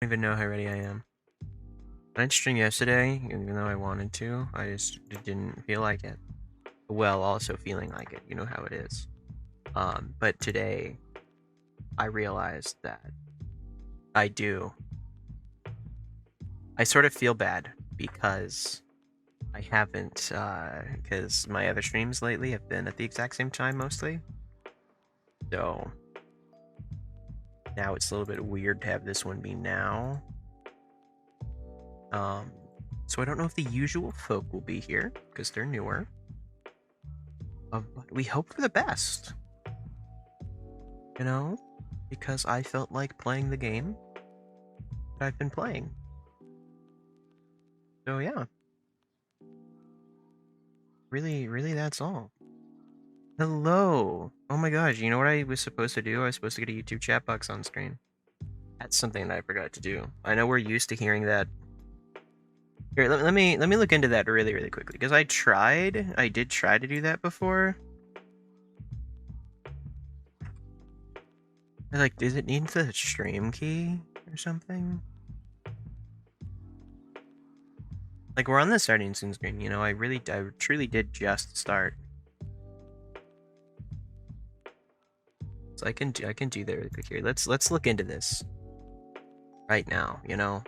don't even know how ready I am. I didn't stream yesterday, even though I wanted to. I just didn't feel like it. Well, also feeling like it. You know how it is. But today, I realized that I do. I sort of feel bad because I haven't, because my other streams lately have been at the exact same time mostly. So now it's a little bit weird to have this one be now. So I don't know if the usual folk will be here because they're newer. But we hope for the best. You know? Because I felt like playing the game that I've been playing. So yeah. Really that's all. Hello! Oh my gosh, you know what I was supposed to do? I was supposed to get a YouTube chat box on screen. That's something that I forgot to do. I know we're used to hearing that. Here, let me look into that really quickly, because I did try to do that before. Like, does it need the stream key or something? Like, we're on the starting soon screen, you know, I truly did just start. So I can do that really quick here. Let's look into this right now, you know?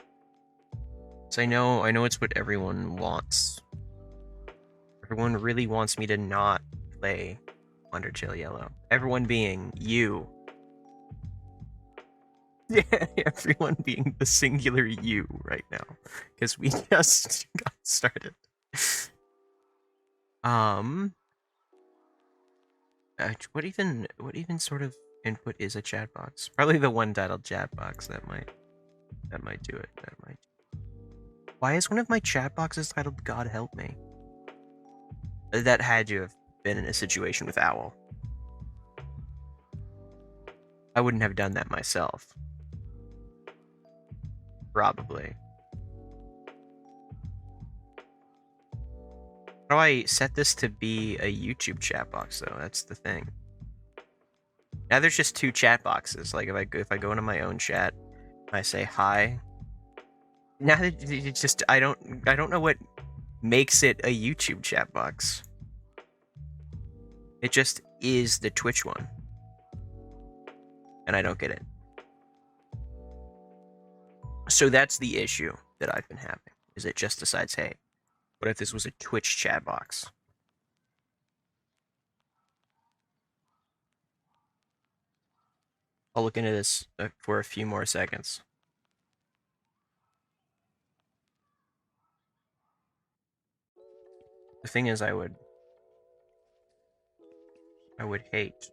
So I know it's what everyone wants. Everyone really wants me to not play Undertale Yellow. Everyone being you. Yeah, everyone being the singular you right now. Because we just got started. What even sort of input is a chat box? Probably the one titled chat box. That might do it. That might. Why is one of my chat boxes titled God Help Me? That had to have been in a situation with Owl. I wouldn't have done that myself. Probably. How do I set this to be a YouTube chat box though? That's the thing. Now there's just two chat boxes. Like if I go into my own chat, I say hi. Now it's just I don't know what makes it a YouTube chat box. It just is the Twitch one. And I don't get it. So that's the issue that I've been having. Is it just decides, hey, what if this was a Twitch chat box? I'll look into this for a few more seconds. The thing is, I would hate.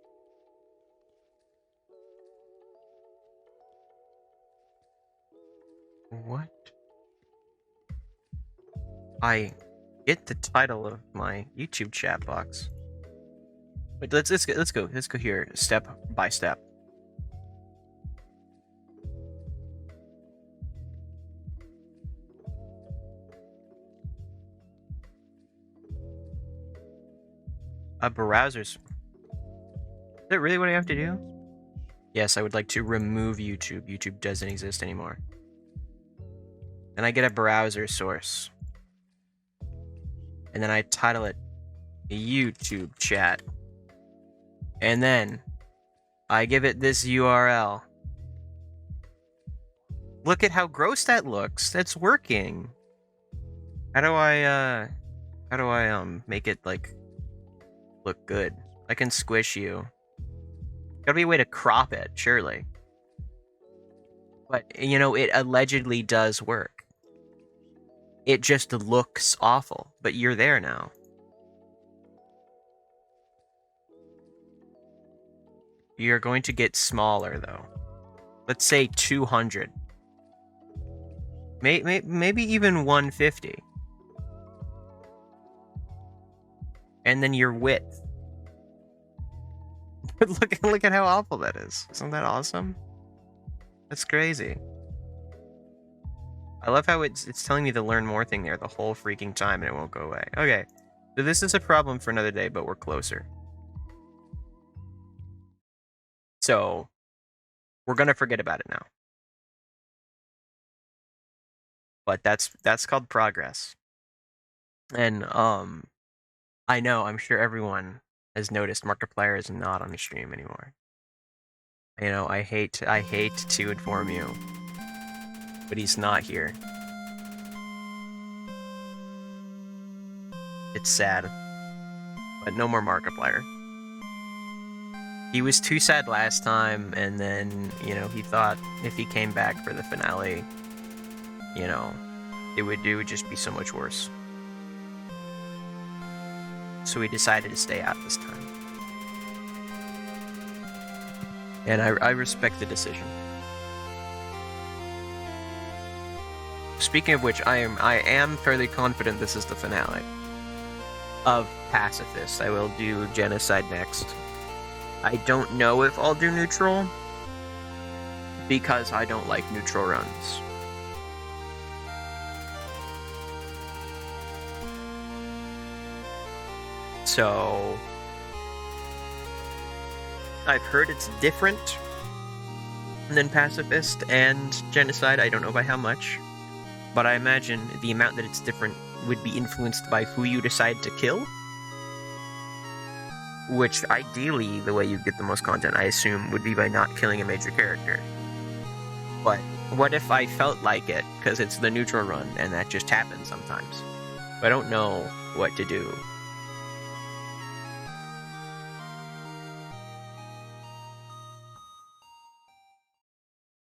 What? I get the title of my YouTube chat box. Wait, let's go here step by step. Browsers. Is that really what I have to do? Yes, I would like to remove YouTube. YouTube doesn't exist anymore. Then I get a browser source. And then I title it YouTube chat. And then I give it this URL. Look at how gross that looks. That's working. How do I make it like look good? I can squish you. Gotta be a way to crop it, surely. But you know, it allegedly does work. It just looks awful, but you're there now. You're going to get smaller though. Let's say 200. Maybe even 150. And then your width. look at how awful that is. Isn't that awesome? That's crazy. I love how it's telling me the learn more thing there the whole freaking time and it won't go away. Okay. So this is a problem for another day, but we're closer. So we're gonna forget about it now. but that's called progress. And I know, I'm sure everyone has noticed Markiplier is not on the stream anymore. You know, I hate to inform you, but he's not here. It's sad, but no more Markiplier. He was too sad last time, and then, you know, he thought if he came back for the finale, you know, it would just be so much worse. So he decided to stay out this time. And I respect the decision. Speaking of which, I am fairly confident this is the finale of Pacifist. I will do Genocide next. I don't know if I'll do Neutral, because I don't like neutral runs. So I've heard it's different than Pacifist and Genocide. I don't know by how much, but I imagine the amount that it's different would be influenced by who you decide to kill. Which, ideally, the way you get the most content, I assume, would be by not killing a major character. But what if I felt like it, because it's the neutral run, and that just happens sometimes? I don't know what to do.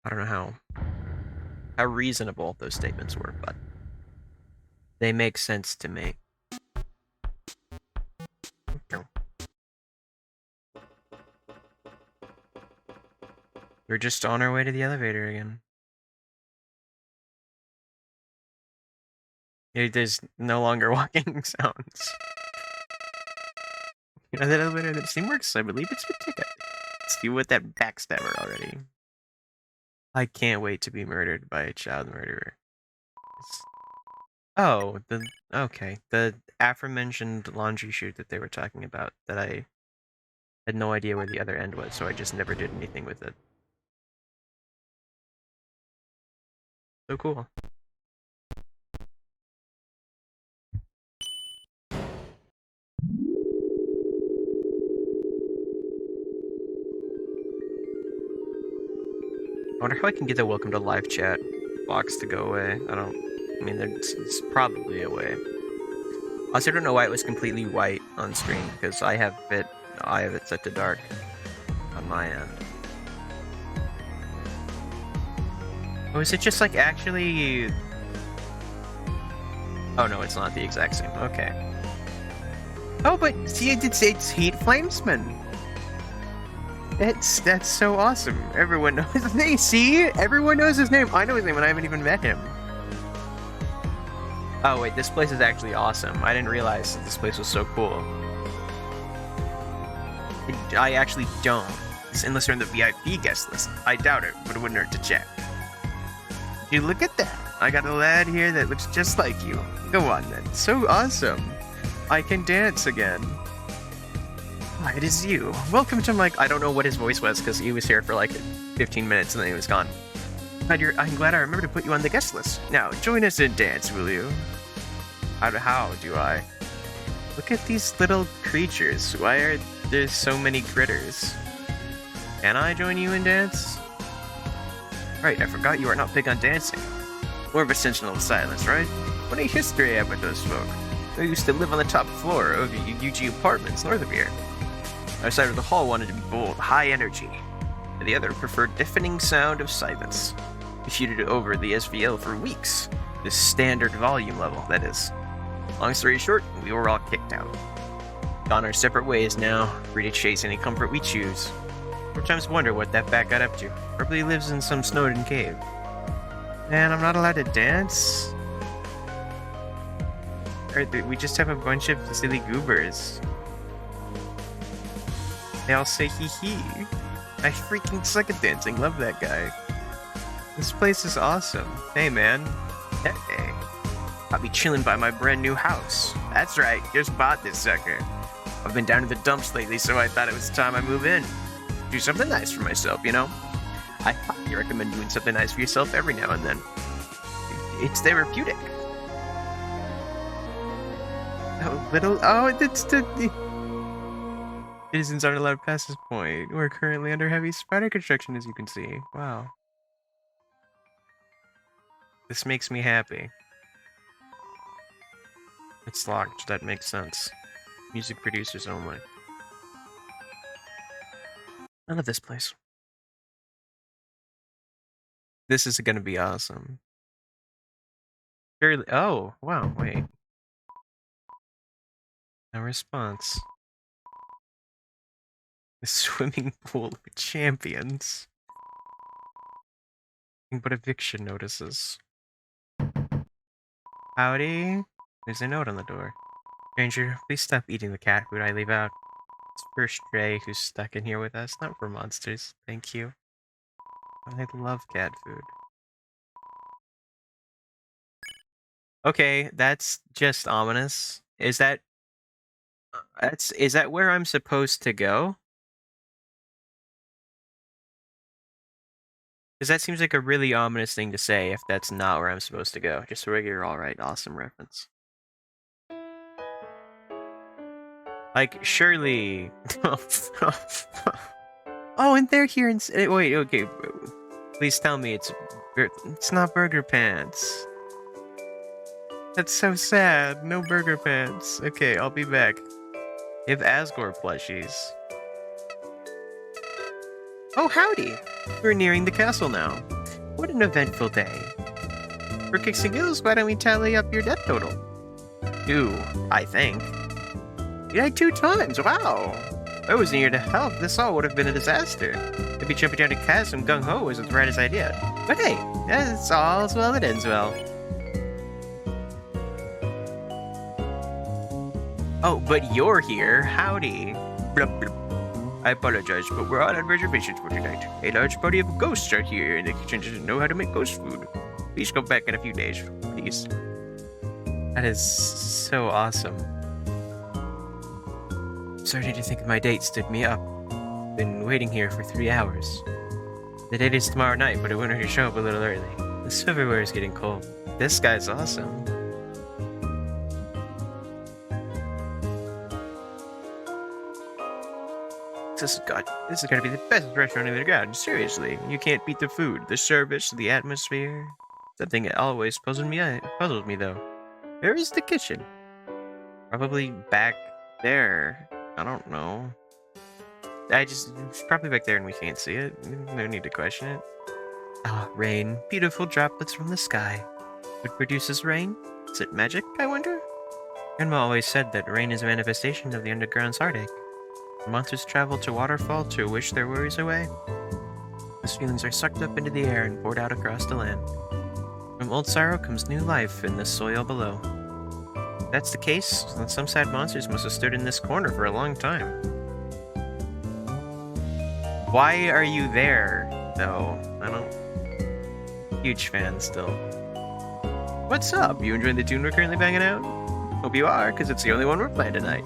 I don't know how reasonable those statements were, but they make sense to me. We're just on our way to the elevator again. There's no longer walking sounds. You know that elevator that steam works? I believe it's with ticket. Let's see what that backstabber already. I can't wait to be murdered by a child murderer. Oh, the aforementioned laundry chute that they were talking about, that I had no idea where the other end was, so I just never did anything with it. So cool. I wonder how I can get the welcome to live chat box to go away. I mean, it's probably a way. I also don't know why it was completely white on screen, because I have it set to dark on my end. Oh, is it just like actually... Oh no, it's not the exact same. Okay. Oh, but see, it's Heat Flamesman. That's so awesome. Everyone knows his name. See? Everyone knows his name. I know his name and I haven't even met him. Oh wait, this place is actually awesome. I didn't realize that this place was so cool. I actually don't. Unless you're in the VIP guest list. I doubt it, but it wouldn't hurt to check. Dude, look at that. I got a lad here that looks just like you. Go on then. So awesome. I can dance again. Ah, it is you. Welcome to my... I don't know what his voice was, because he was here for like 15 minutes and then he was gone. I'm glad I remembered to put you on the guest list. Now, join us in dance, will you? How do I? Look at these little creatures. Why are there so many critters? Can I join you in dance? Right, I forgot you are not big on dancing. More of a sentinel of silence, right? What a history I have with those folk. They used to live on the top floor of the UG apartments north of here. Our side of the hall wanted to be bold, high energy, and the other preferred deafening sound of silence. We feuded over the SVL for weeks. The standard volume level, that is. Long story short, we were all kicked out. Gone our separate ways now, free to chase any comfort we choose. Sometimes wonder what that bat got up to. Probably lives in some Snowden cave. Man, I'm not allowed to dance? We just have a bunch of silly goobers. They all say hee hee. I freaking suck at dancing, love that guy. This place is awesome. Hey man. Hey. I'll be chilling by my brand new house. That's right, just bought this sucker. I've been down in the dumps lately, so I thought it was time I move in. Do something nice for myself, you know? I highly recommend doing something nice for yourself every now and then. It's therapeutic. That's the citizens aren't allowed past this point. We're currently under heavy spider construction, as you can see. Wow. This makes me happy. It's locked, that makes sense. Music producers only. I love this place. This is gonna be awesome. Surely. Oh, wow, wait. No response. The swimming pool of champions. Nothing but eviction notices. Howdy. There's a note on the door. Stranger, please stop eating the cat food I leave out. It's for Stray who's stuck in here with us, not for monsters. Thank you. I love cat food. Okay, that's just ominous. Is that where I'm supposed to go? Because that seems like a really ominous thing to say if that's not where I'm supposed to go. Just a regular alright, awesome reference. Like, surely... Oh, and they're here and... Wait, okay. Please tell me it's not Burger Pants. That's so sad. No Burger Pants. Okay, I'll be back. They have Asgore plushies. Oh, howdy! We're nearing the castle now. What an eventful day. For kicks and giggles, why don't we tally up your death total? 2, I think. You died 2 times, wow! If I wasn't here to help, this all would have been a disaster. Maybe jumping down a chasm gung-ho isn't the brightest idea. But hey, it's all's well that ends well. Oh, but you're here. Howdy. Blup, blup. I apologize, but we're all on reservations for tonight. A large party of ghosts are here, and the kitchen doesn't know how to make ghost food. Please come back in a few days, please. That is so awesome. Starting to think my date stood me up. Been waiting here for 3 hours. The date is tomorrow night, but I wanted to show up a little early. This everywhere is getting cold. This guy's awesome. This is gotta be the best restaurant in the ground. Seriously, you can't beat the food, the service, the atmosphere. Something that always puzzled me though. Where is the kitchen? Probably back there. I don't know. It's probably back there and we can't see it. No need to question it. Ah, rain. Beautiful droplets from the sky. What produces rain? Is it magic, I wonder? Grandma always said that rain is a manifestation of the underground's heartache. Monsters travel to waterfall to wish their worries away. Those feelings are sucked up into the air and poured out across the land. From old sorrow comes new life in the soil below. If that's the case, then some sad monsters must have stood in this corner for a long time. Why are you there, though? I don't... Huge fan still. What's up? You enjoying the tune we're currently banging out? Hope you are, because it's the only one we're playing tonight.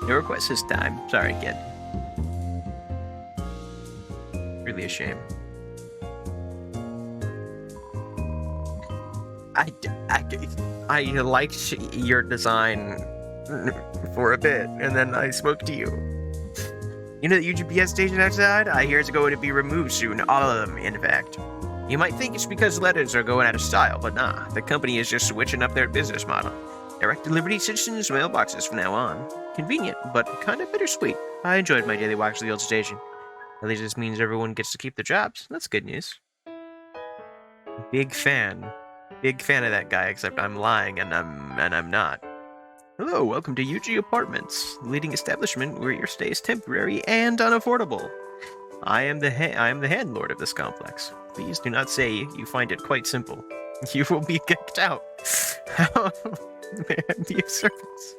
No request this time. Sorry, kid. Really a shame. I liked your design for a bit, and then I spoke to you. You know the UGPS station outside? I hear it's going to be removed soon. All of them, in fact. You might think it's because letters are going out of style, but nah. The company is just switching up their business model. Direct delivery citizens' mailboxes from now on. Convenient, but kind of bittersweet. I enjoyed my daily walks to the old station. At least this means everyone gets to keep their jobs. That's good news. Big fan. Big fan of that guy, except I'm lying and I'm not. Hello, welcome to UG Apartments, the leading establishment where your stay is temporary and unaffordable. I am the landlord of this complex. Please do not say you find it quite simple. You will be kicked out. How may I be of service?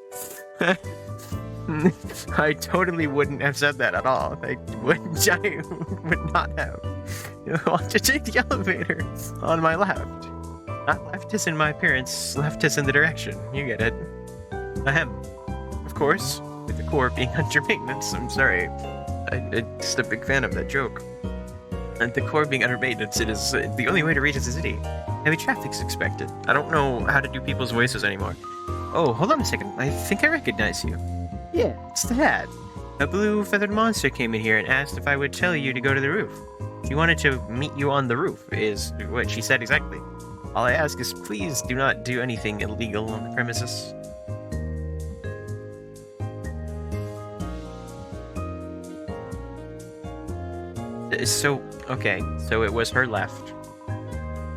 I totally wouldn't have said that at all. I would not have. You want to take the elevator on my left. Not left as in my appearance, left as in the direction. You get it. Ahem. Of course, with the core being under maintenance, I'm sorry. I'm just a big fan of that joke. And the core being under maintenance, it is the only way to reach the city. Heavy traffic's expected. I don't know how to do people's voices anymore. Oh, hold on a second. I think I recognize you. Yeah, it's the hat. A blue feathered monster came in here and asked if I would tell you to go to the roof. She wanted to meet you on the roof, is what she said exactly. All I ask is please do not do anything illegal on the premises. So, okay, so it was her left.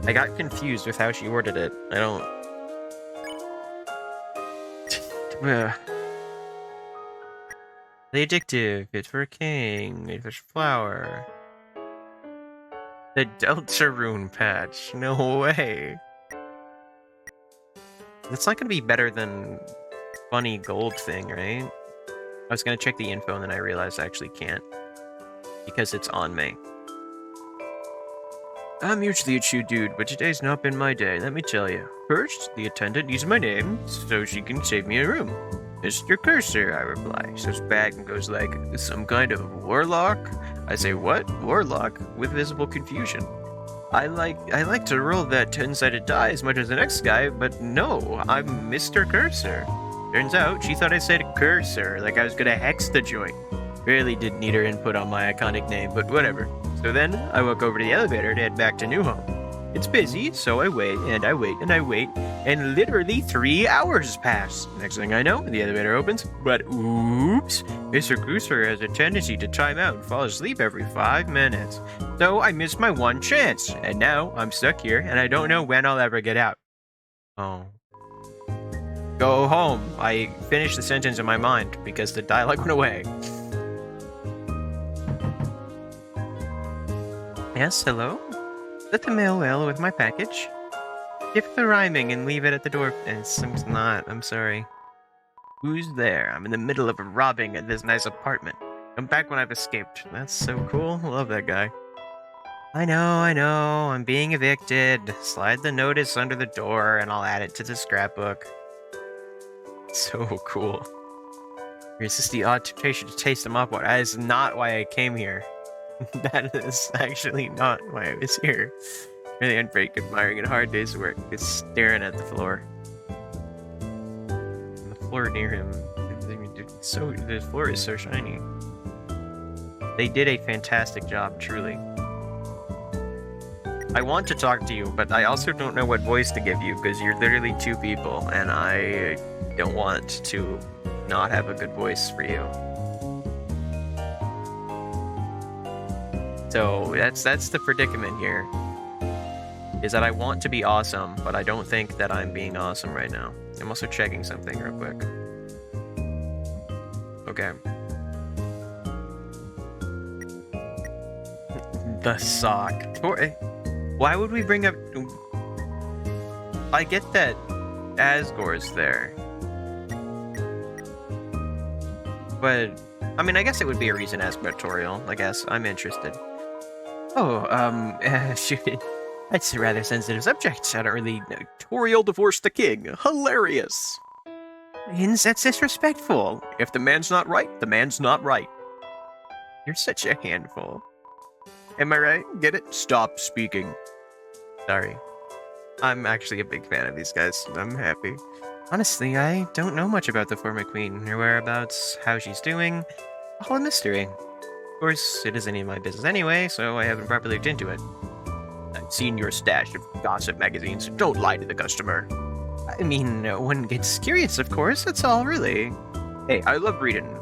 I got confused with how she worded it. I don't... The addictive, it's for a king, it's for flower. The Deltarune patch, no way. That's not gonna be better than funny gold thing, right? I was gonna check the info and then I realized I actually can't. Because it's on me. I'm usually a chew dude, but today's not been my day, let me tell you. First, the attendant used my name, so she can save me a room. Mr. Cursor, I reply. Steps back and goes like, some kind of warlock? I say, what? Warlock? With visible confusion. I like to roll that 10-sided die as much as the next guy, but no, I'm Mr. Cursor. Turns out, she thought I said cursor, like I was gonna hex the joint. Really didn't need her input on my iconic name, but whatever. So then, I walk over to the elevator to head back to New Home. It's busy, so I wait, and I wait, and I wait, and literally 3 hours pass. Next thing I know, the elevator opens, but oops, Mr. Gooser has a tendency to time out and fall asleep every 5 minutes. So I missed my one chance, and now I'm stuck here, and I don't know when I'll ever get out. Oh. Go home. I finished the sentence in my mind, because the dialogue went away. Yes, hello? Let the mail well with my package. Skip the rhyming and leave it at the door. It's not, I'm sorry. Who's there? I'm in the middle of robbing at this nice apartment. Come back when I've escaped. That's so cool. Love that guy. I know. I'm being evicted. Slide the notice under the door and I'll add it to the scrapbook. So cool. Resist the odd temptation to taste the mop water. That is not why I came here. That is actually not why I was here. Really unbreak, admiring a hard day's work. Just staring at the floor. And the floor near him. So the floor is so shiny. They did a fantastic job, truly. I want to talk to you, but I also don't know what voice to give you because you're literally 2 people, and I don't want to not have a good voice for you. So that's the predicament here. Is that I want to be awesome, but I don't think that I'm being awesome right now. I'm also checking something real quick. Okay. The sock. Why would we bring up... I get that Asgore's there. But, I mean, I guess it would be a reason to ask about Toriel. I guess. I'm interested. Oh, shoot. That's a rather sensitive subject. I don't really know. Toriel divorced the king. Hilarious. That's disrespectful. If the man's not right, the man's not right. You're such a handful. Am I right? Get it? Stop speaking. Sorry. I'm actually a big fan of these guys. I'm happy. Honestly, I don't know much about the former queen. Her whereabouts, how she's doing. All a mystery. Of course, it isn't any of my business anyway, so I haven't properly looked into it. I've seen your stash of gossip magazines. Don't lie to the customer. I mean, one gets curious, of course. That's all, really. Hey, I love reading.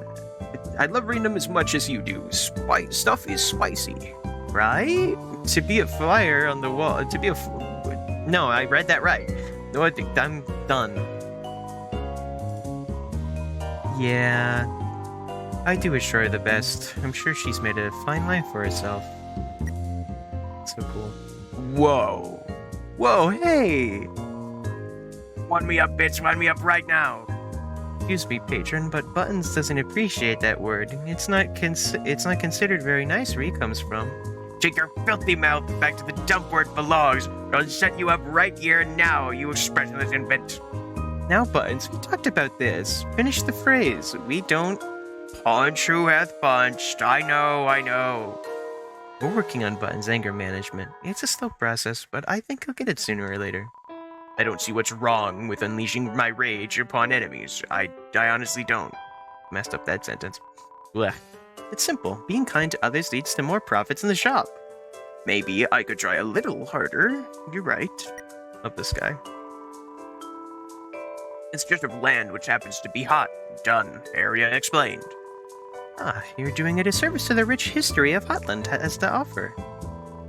I love reading them as much as you do. Stuff is spicy. Right? To be a flyer on the wall. To be a... No, I read that right. No, I think I'm done. Yeah. I do wish her the best. I'm sure she's made a fine life for herself. So cool. Whoa. Whoa, hey! Wind me up, bitch. Wind me up right now. Excuse me, patron, but Buttons doesn't appreciate that word. It's not considered very nice where he comes from. Take your filthy mouth back to the dump where it belongs, or I'll set you up right here and now, you expressionless infant. Now, Buttons, we talked about this. Finish the phrase. We don't... Punch who hath punched. I know. We're working on Button's anger management. It's a slow process, but I think he'll get it sooner or later. I don't see what's wrong with unleashing my rage upon enemies. I honestly don't. Messed up that sentence. Blech. It's simple. Being kind to others leads to more profits in the shop. Maybe I could try a little harder. You're right. Love this guy. It's just a land which happens to be hot. Done. Area explained. Ah, you're doing a disservice to the rich history of Hotland has to offer.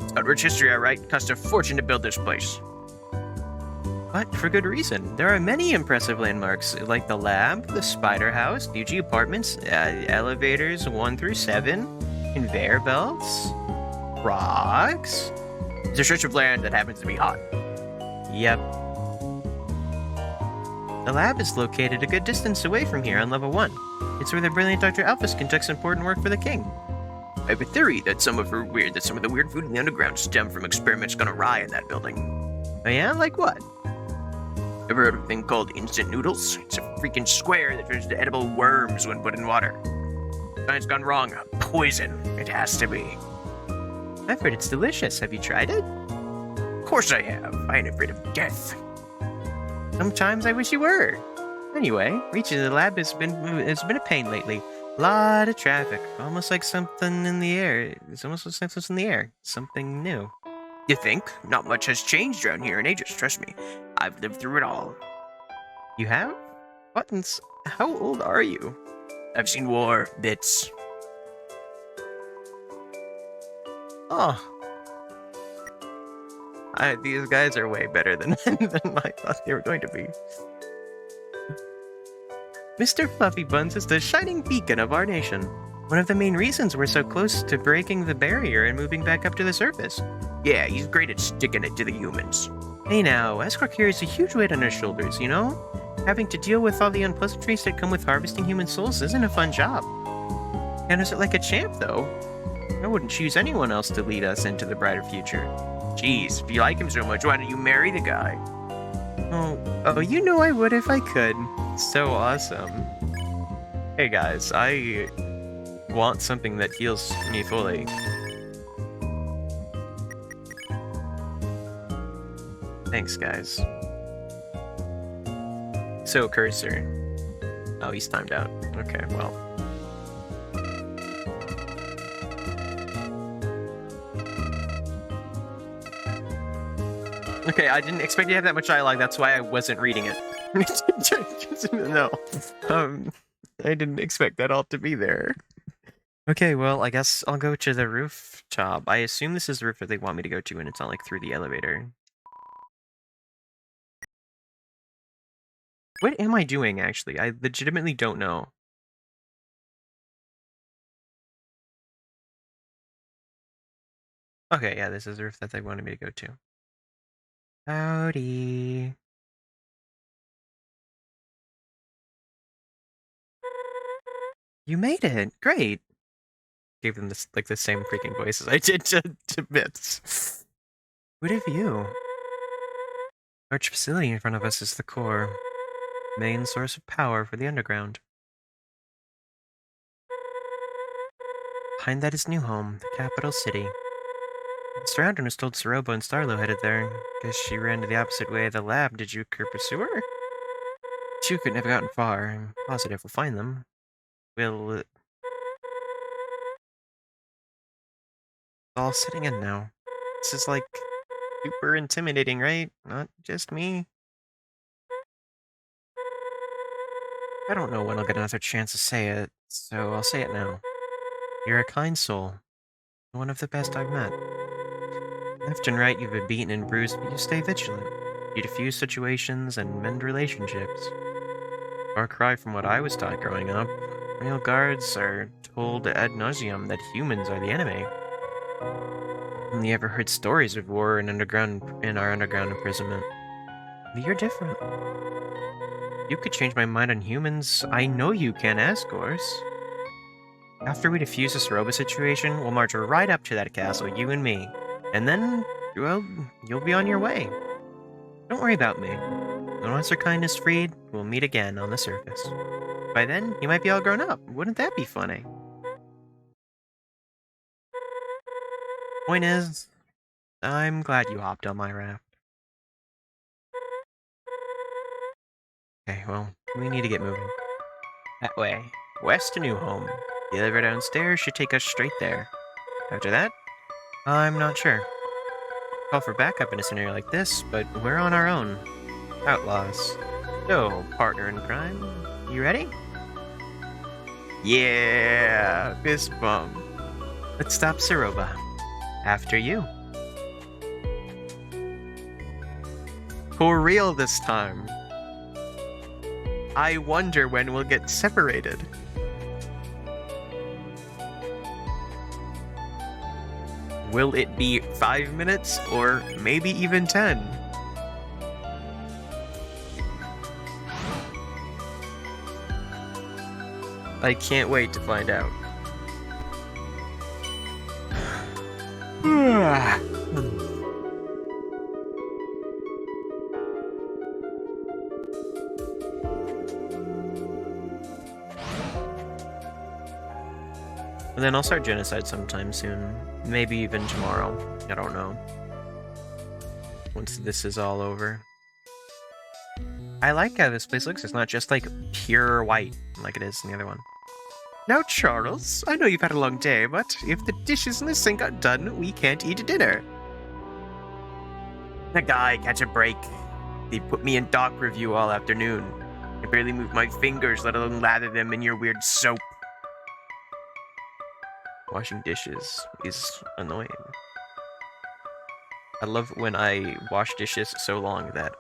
It's got rich history, alright. Cost a fortune to build this place. But for good reason. There are many impressive landmarks, like the lab, the spider house, UG apartments, elevators 1 through 7, conveyor belts, rocks. It's a stretch of land that happens to be hot. Yep. The lab is located a good distance away from here on level 1. It's where the brilliant Dr. Alphys conducts important work for the king. I have a theory that some of the weird food in the underground stem from experiments gone awry in that building. Oh yeah? Like what? Ever heard of a thing called instant noodles? It's a freaking square that turns into edible worms when put in water. Science gone wrong. Poison. It has to be. I've heard it's delicious. Have you tried it? Of course I have. I ain't afraid of death. Sometimes I wish you were. Anyway, reaching the lab has been a pain lately. Lot of traffic. Almost like something in the air. It's almost like something's in the air. Something new. You think? Not much has changed around here in ages, trust me. I've lived through it all. You have? Buttons, how old are you? I've seen war, bits. Oh. These guys are way better than I thought they were going to be. Mr. Fluffy Buns is the shining beacon of our nation. One of the main reasons we're so close to breaking the barrier and moving back up to the surface. Yeah, he's great at sticking it to the humans. Hey now, Escort carries a huge weight on his shoulders, you know? Having to deal with all the unpleasantries that come with harvesting human souls isn't a fun job. Handles it like a champ, though. I wouldn't choose anyone else to lead us into the brighter future. Jeez, if you like him so much, why don't you marry the guy? Oh, you know I would if I could. So awesome. Hey guys, I want something that heals me fully. Thanks, guys. So, Cursor. Oh, he's timed out. Okay, well. Okay, I didn't expect you to have that much dialogue, that's why I wasn't reading it. No. I didn't expect that all to be there. Okay, well, I guess I'll go to the rooftop. I assume this is the roof that they want me to go to, and it's not, like, through the elevator. What am I doing, actually? I legitimately don't know. Okay, yeah, this is the roof that they wanted me to go to. Howdy. You made it! Great! Gave them this, like, the same freaking voice as I did to Bits. What have you? Large facility in front of us is the core. Main source of power for the underground. Behind that is New Home, the capital city. Mr. Andron was told Sorobo and Starlo headed there. Guess she ran to the opposite way of the lab. Did you pursue her? Two couldn't have gotten far. I'm positive we'll find them. We'll... all sitting in now. This is, like, super intimidating, right? Not just me. I don't know when I'll get another chance to say it, so I'll say it now. You're a kind soul. One of the best I've met. Left and right you've been beaten and bruised, but you stay vigilant. You diffuse situations and mend relationships. Far cry from what I was taught growing up. Real guards are told ad nauseum that humans are the enemy. Only ever heard stories of war in our underground imprisonment. But you're different. You could change my mind on humans. I know you can, Asgors. After we defuse this robot situation, we'll march right up to that castle, you and me. And then, well, you'll be on your way. Don't worry about me. And once our kindness freed, we'll meet again on the surface. By then, you might be all grown up. Wouldn't that be funny? Point is, I'm glad you hopped on my raft. Okay, well, we need to get moving. That way. West to New Home. The elevator downstairs should take us straight there. After that, I'm not sure. Call for backup in a scenario like this, but we're on our own. Outlaws. So, partner in crime, you ready? Yeah, fist bump. Let's stop Saroba. After you. For real this time. I wonder when we'll get separated. Will it be 5 minutes or maybe even 10? I can't wait to find out. And then I'll start genocide sometime soon. Maybe even tomorrow. I don't know. Once this is all over. I like how this place looks. It's not just like pure white like it is in the other one. Now, Charles, I know you've had a long day, but if the dishes in the sink aren't done, we can't eat dinner. The guy, catch a break. They put me in doc review all afternoon. I barely move my fingers, let alone lather them in your weird soap. Washing dishes is annoying. I love when I wash dishes so long that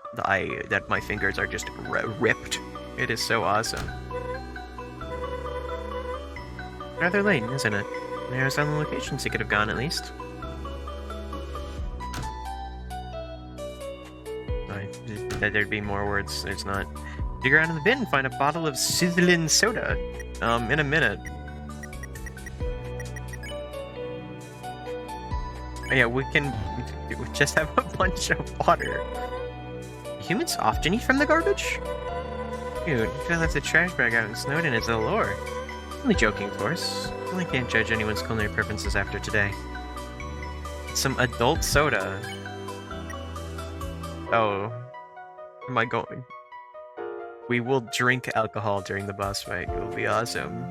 my fingers are just ripped. It is so awesome. Rather late, isn't it? There's some locations he could have gone at least. That there'd be more words. It's not. Dig around in the bin, find a bottle of sizzling soda. In a minute. Yeah, we can just have a bunch of water. Humans often eat from the garbage? Dude, if I left the trash bag out in Snowden, it's a lore. Only joking, of course. I can't judge anyone's culinary preferences after today. Some adult soda. Oh. Am I going? We will drink alcohol during the boss fight. It will be awesome.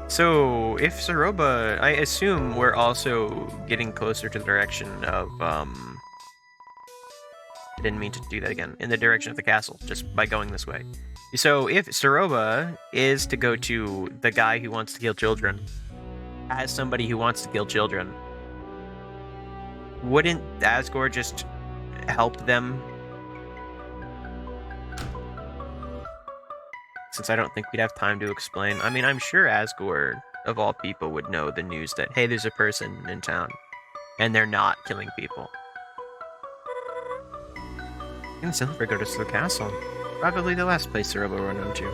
So, if Saroba, I assume we're also getting closer to the direction of, I didn't mean to do that again, in the direction of the castle, just by going this way. So, if Saroba is to go to the guy who wants to kill children, as somebody who wants to kill children, wouldn't Asgore just help them? Since I don't think we'd have time to explain. I mean, I'm sure Asgore, of all people, would know the news that, hey, there's a person in town, and they're not killing people. And Silver go to the castle. Probably the last place Saroba will run into.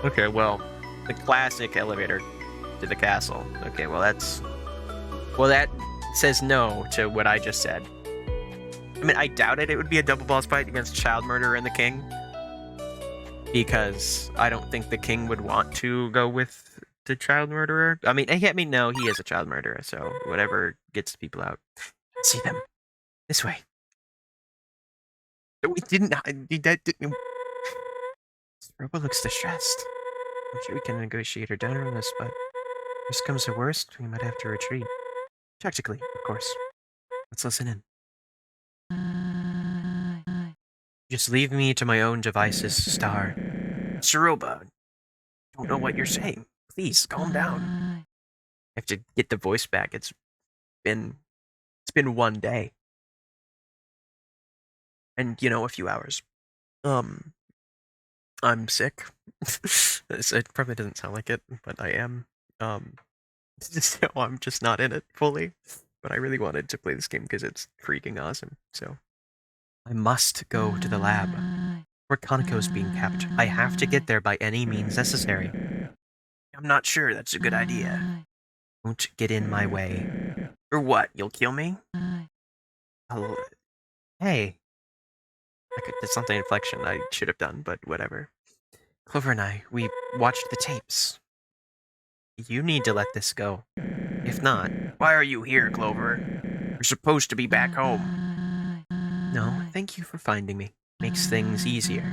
Okay, well, the classic elevator to the castle. Okay, well, that's... Well, that says no to what I just said. I mean, I doubted it would be a double boss fight against Child Murderer and the King. Because I don't think the king would want to go with the child murderer. I mean, no, he is a child murderer, so whatever gets people out. See them. This way. We didn't... Robo looks distressed. I'm sure we can negotiate her down on this, but worst comes to worst, we might have to retreat. Tactically, of course. Let's listen in. Just leave me to my own devices, Star. Saroba, don't know what you're saying. Please, calm down. I have to get the voice back. It's been 1 day. And, a few hours. I'm sick. It probably doesn't sound like it, but I am. So I'm just not in it fully. But I really wanted to play this game because it's freaking awesome. So I must go to the lab where Kaneko's being kept. I have to get there by any means necessary. I'm not sure that's a good idea. Don't get in my way. Or what? You'll kill me? Hey. That's not the inflection I should have done, but whatever. Clover and I, we watched the tapes. you need to let this go. If not, why are you here, Clover? You're supposed to be back home. No, thank you for finding me. Makes things easier.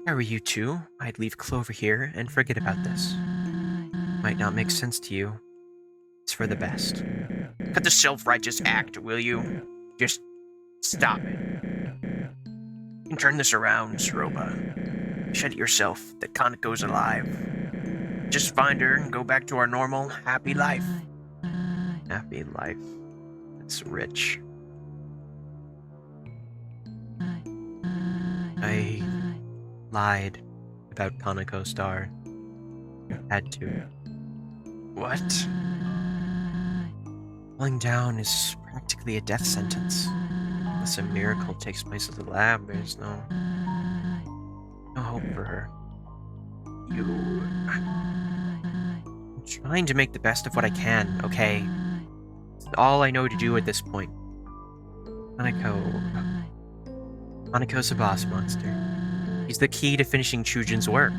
If I were you too, I'd leave Clover here and forget about this. Might not make sense to you. It's for the best. Cut the self-righteous act, will you? Just stop it. You can turn this around, Sroba. Shed it yourself that Kaneko's alive. Just find her and go back to our normal, happy life. Happy life. That's rich. I lied about Kaneko Star. Had to. What? Falling down is practically a death sentence. Unless a miracle takes place at the lab, there's no hope for her. I'm trying to make the best of what I can, okay? It's all I know to do at this point. Kaneko's a boss monster. He's the key to finishing Chujin's work.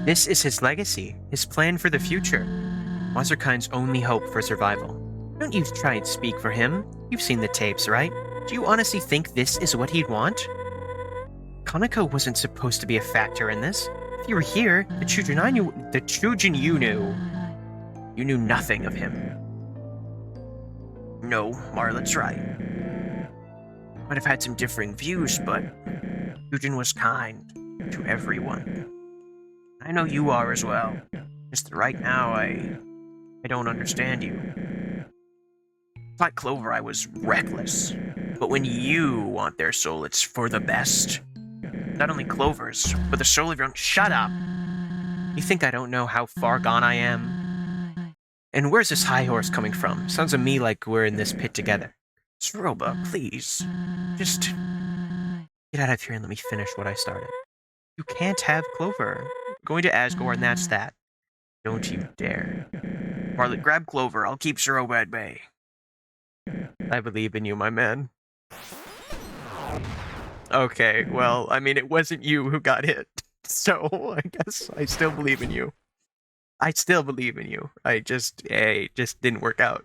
This is his legacy, his plan for the future. Monsterkind's only hope for survival. Don't you try and speak for him. You've seen the tapes, right? Do you honestly think this is what he'd want? Kaneko wasn't supposed to be a factor in this. If you were here, the Chujin you knew nothing of him. No, Marlet's right. Might have had some differing views, but Chujin was kind to everyone. I know you are as well. Just that right now, I don't understand you. Like Clover, I was reckless. But when you want their soul, it's for the best. Not only Clover's, but the soul of your own— Shut up! You think I don't know how far gone I am? And where's this high horse coming from? Sounds to me like we're in this pit together. Sroba, please. Just get out of here and let me finish what I started. You can't have Clover. I'm going to Asgore and that's that. Don't you dare. Marlet, grab Clover. I'll keep Sroba at bay. I believe in you, my man. Okay, well, I mean, it wasn't you who got hit. So, I guess I still believe in you. I still believe in you. It just didn't work out.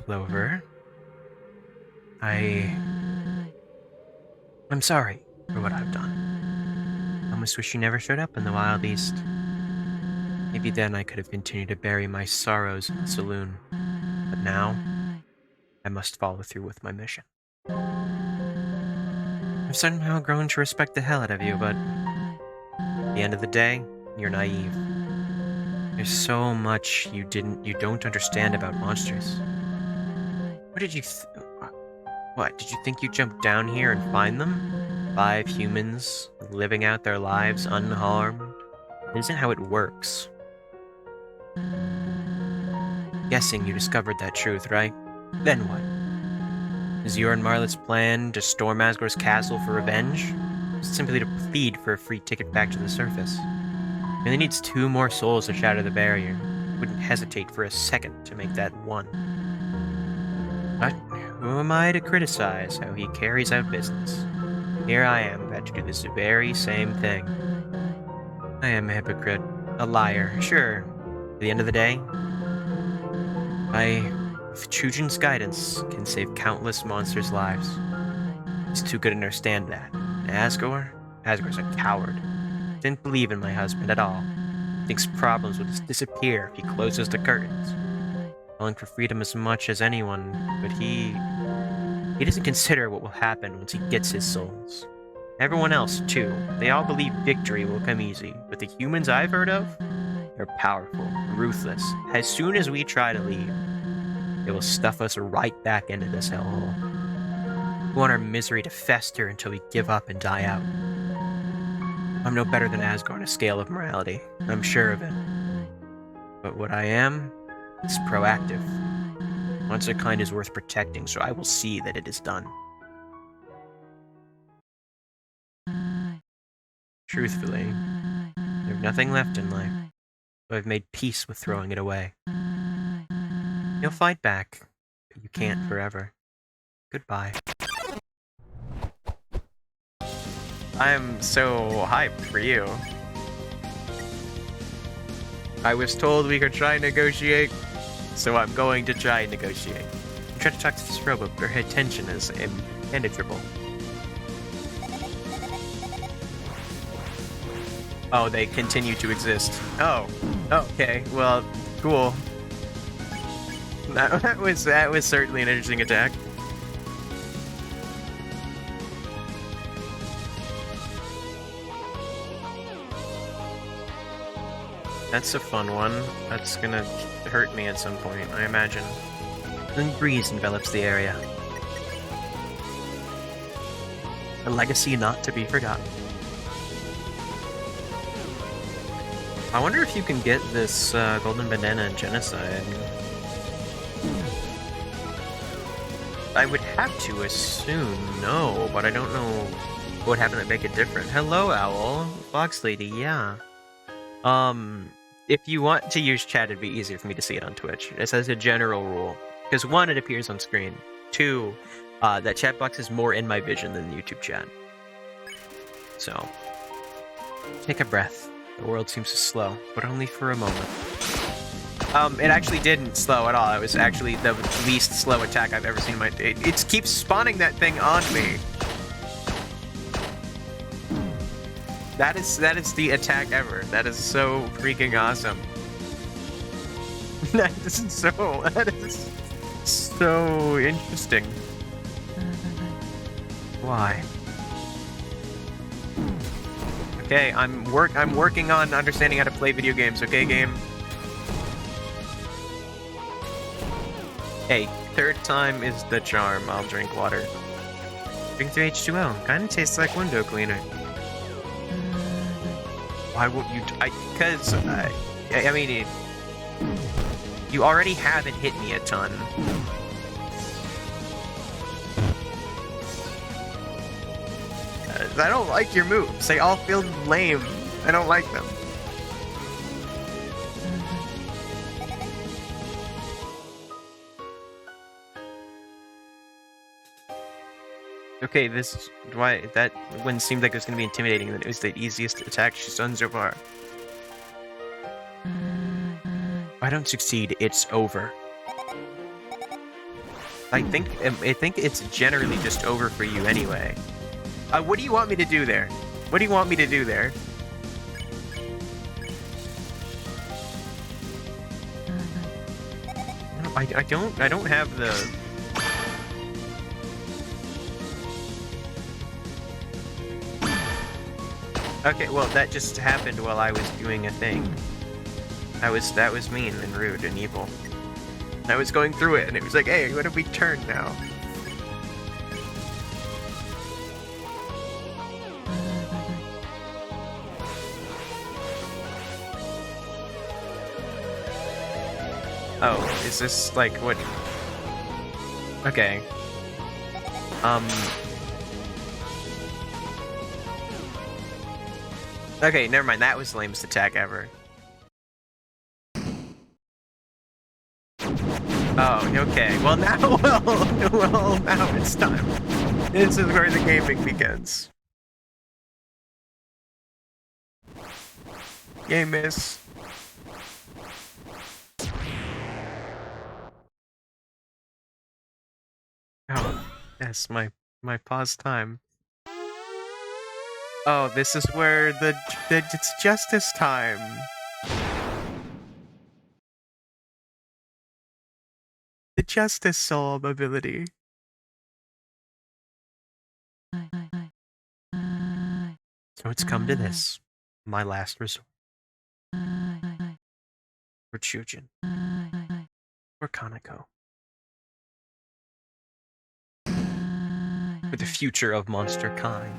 Clover. I'm sorry for what I've done. I almost wish you never showed up in the Wild East. Maybe then I could have continued to bury my sorrows in the saloon. But now, I must follow through with my mission. I've somehow grown to respect the hell out of you, but at the end of the day, you're naive. There's so much you don't understand about monsters. What did you What, did you think you'd jump down here and find them? 5 humans living out their lives unharmed? It isn't how it works. Guessing you discovered that truth, right? Then what? Is your and Marlet's plan to storm Asgore's castle for revenge? Or simply to plead for a free ticket back to the surface? It only needs 2 more souls to shatter the barrier. Wouldn't hesitate for a second to make that 1. But who am I to criticize how he carries out business? Here I am about to do this very same thing. I am a hypocrite, a liar, sure. At the end of the day, with Chujin's guidance, can save countless monsters' lives. He's too good to understand that. Asgore's a coward. Didn't believe in my husband at all. Thinks problems will just disappear if he closes the curtains. Calling for freedom as much as anyone, but he doesn't consider what will happen once he gets his souls. Everyone else, too. They all believe victory will come easy, but the humans I've heard of, they're powerful, ruthless. As soon as we try to leave, they will stuff us right back into this hellhole. We want our misery to fester until we give up and die out. I'm no better than Asgore on a scale of morality. I'm sure of it. But what I am is proactive. Monsterkind is worth protecting, so I will see that it is done. Truthfully, I have nothing left in life, so I've made peace with throwing it away. You'll fight back, but you can't forever. Goodbye. I'm so hyped for you. I was told we could try and negotiate, so I'm going to try and negotiate. I'm trying to talk to this robot, but her attention is impenetrable. Oh, they continue to exist. Oh, okay. Well, cool. That was certainly an interesting attack. That's a fun one. That's gonna hurt me at some point, I imagine. Then breeze envelops the area. A legacy not to be forgotten. I wonder if you can get this golden banana in Genocide. I would have to assume no, but I don't know what would happen to make it different. Hello, Owl. Fox Lady, yeah. If you want to use chat, it'd be easier for me to see it on Twitch. It says a general rule. Because 1, it appears on screen. 2, that chat box is more in my vision than the YouTube chat. So, take a breath. The world seems to slow, but only for a moment. It actually didn't slow at all. It was actually the least slow attack I've ever seen in my... It keeps spawning that thing on me. That is the attack ever. That is so freaking awesome. That is so interesting. Why? Okay, I'm working on understanding how to play video games, okay, game? Hey, 3rd time is the charm. I'll drink water. Drink through H2O. Kinda tastes like window cleaner. Why won't you? Because I mean, you already haven't hit me a ton. I don't like your moves. They all feel lame. I don't like them. Okay, that one seemed like it was going to be intimidating, and it was the easiest attack she's done so far. If I don't succeed, it's over. I think it's generally just over for you anyway. What do you want me to do there? What do you want me to do there? I don't have the... Okay, well, that just happened while I was doing a thing. That was mean and rude and evil. I was going through it, and it was like, hey, what if we turn now? Oh, is this, like, what... Okay. Okay, never mind. That was the lamest attack ever. Oh, okay. Well, now, well, now it's time. This is where the gaming begins. Game miss. Oh, yes, my pause time. Oh, this is where it's justice time. The justice soul ability. So it's come to this, my last resort. For Chujin. For Kaneko. For the future of monster kind.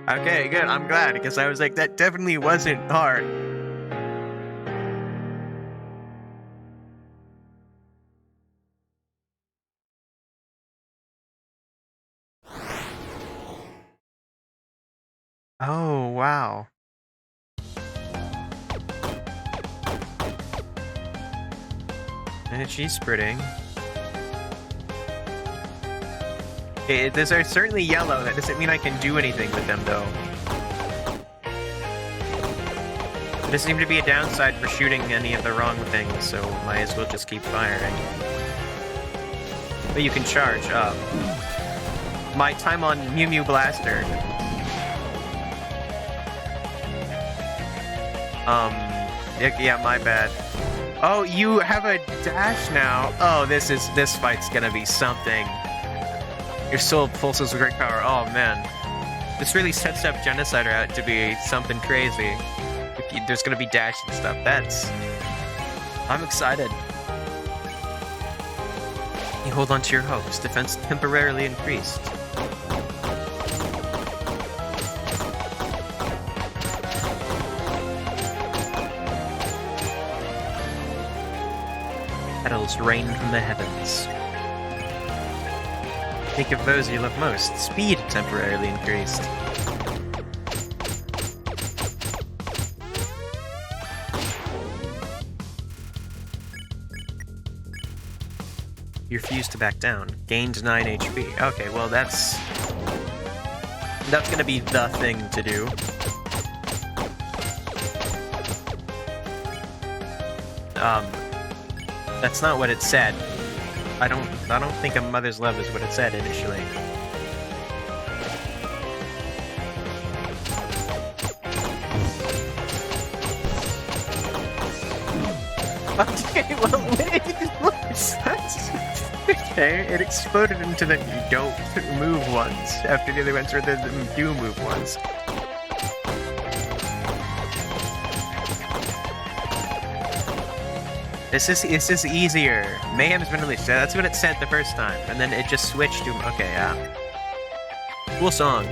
Okay, good. I'm glad, because I was like, that definitely wasn't hard. Oh, wow. Energy spreading. These are certainly yellow. That doesn't mean I can do anything with them, though. There doesn't seem to be a downside for shooting any of the wrong things, so might as well just keep firing. But you can charge up. My time on Mew Mew Blaster. Yeah, my bad. Oh, you have a dash now. Oh, this fight's gonna be something. Your soul pulses with great power. Oh man, this really sets up Genocider out to be something crazy. There's gonna be dash and stuff. I'm excited. You hold on to your hopes. Defense temporarily increased. Petals rain from the heavens. Think of those you love most. Speed temporarily increased. You refuse to back down. Gained 9 HP. Okay, well that's gonna be the thing to do. That's not what it said. I don't think a mother's love is what it said initially. Okay, well, okay, it exploded into the don't move ones after the other ones were the do move ones. This is easier. Mayhem's been released. That's what it said the first time, and then it just switched to okay, yeah. Cool song.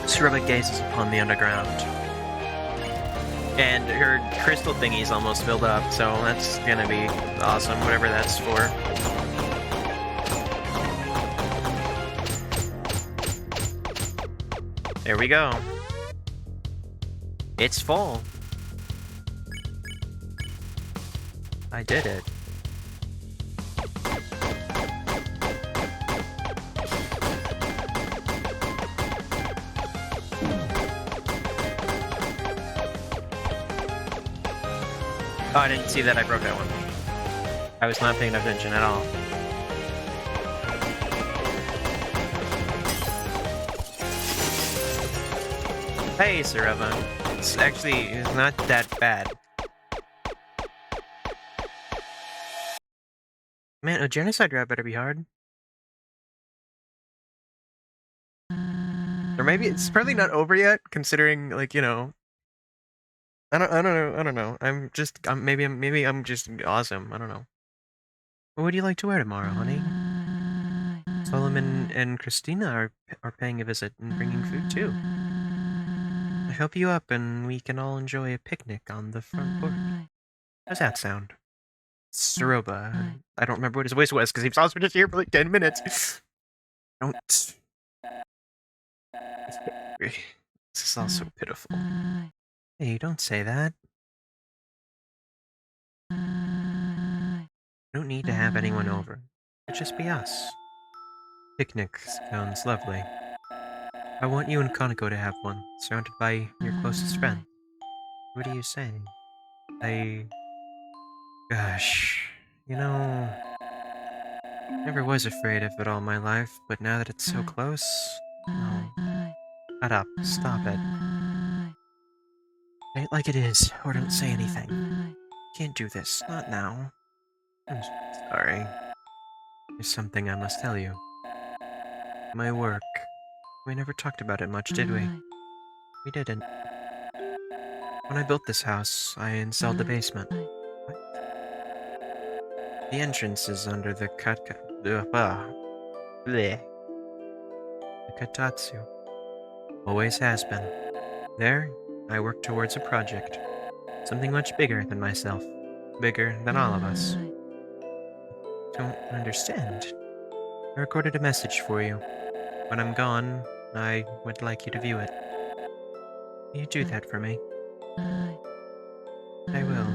Shrubba gazes upon the underground. And her crystal thingy's almost filled up, so that's gonna be awesome, whatever that's for. There we go. It's full. I did it. Oh, I didn't see that I broke that one. I was not paying attention at all. Hey, Sareva. It's not that bad. Man, a genocide rap better be hard. Or maybe it's probably not over yet, considering, like, you know. I don't know. Maybe I'm just awesome. I don't know. What would you like to wear tomorrow, honey? Solomon and Christina are paying a visit and bringing food too. I help you up and we can all enjoy a picnic on the front porch. How's that sound? Saroba. I don't remember what his voice was because he was also just here for like 10 minutes. Don't. This is all so pitiful. Hey, don't say that. We don't need to have anyone over. It'll just be us. Picnic sounds lovely. I want you and Kaneko to have one, surrounded by your closest friends. What are you saying? Gosh, you know, never was afraid of it all my life, but now that it's so close, no. Shut up, stop it. Say it like it is, or don't say anything. Can't do this, not now. I'm sorry. There's something I must tell you. My work. We never talked about it much, did we? We didn't. When I built this house, I installed the basement. What? The entrance is under the the Katatsu. Always has been. There, I worked towards a project. Something much bigger than myself. Bigger than all of us. Don't understand. I recorded a message for you. When I'm gone, I would like you to view it. You do that for me. I will.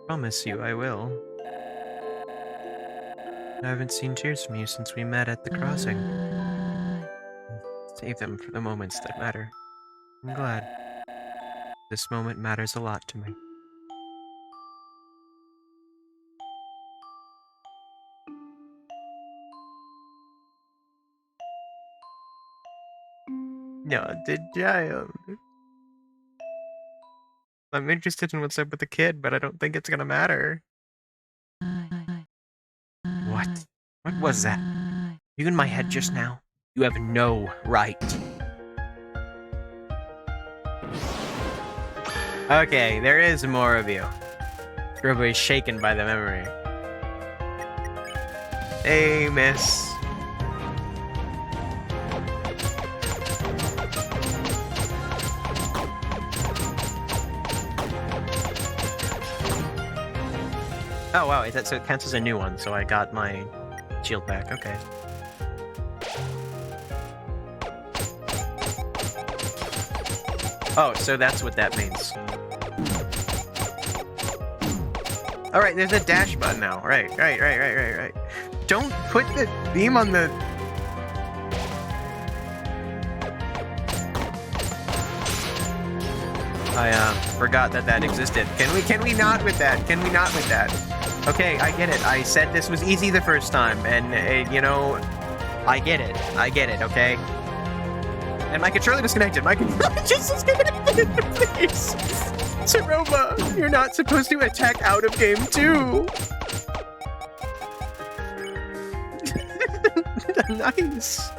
Promise you I will. I haven't seen tears from you since we met at the crossing. Save them for the moments that matter. I'm glad. This moment matters a lot to me. No, I'm interested in what's up with the kid, but I don't think it's gonna matter. What? What was that? You in my head just now? You have no right. Okay, there is more of you. Everybody's shaken by the memory. Hey, miss. Oh, wow, so it counts as a new one, so I got my shield back, okay. Oh, so that's what that means. Alright, there's a dash button now. Right. Don't put the beam on the... I forgot that existed. Can we not with that? Can we not with that? Okay, I get it. I said this was easy the first time, and, you know, I get it, okay? And my controller disconnected. My controller just disconnected, please! Saroma, you're not supposed to attack out of game too! Nice!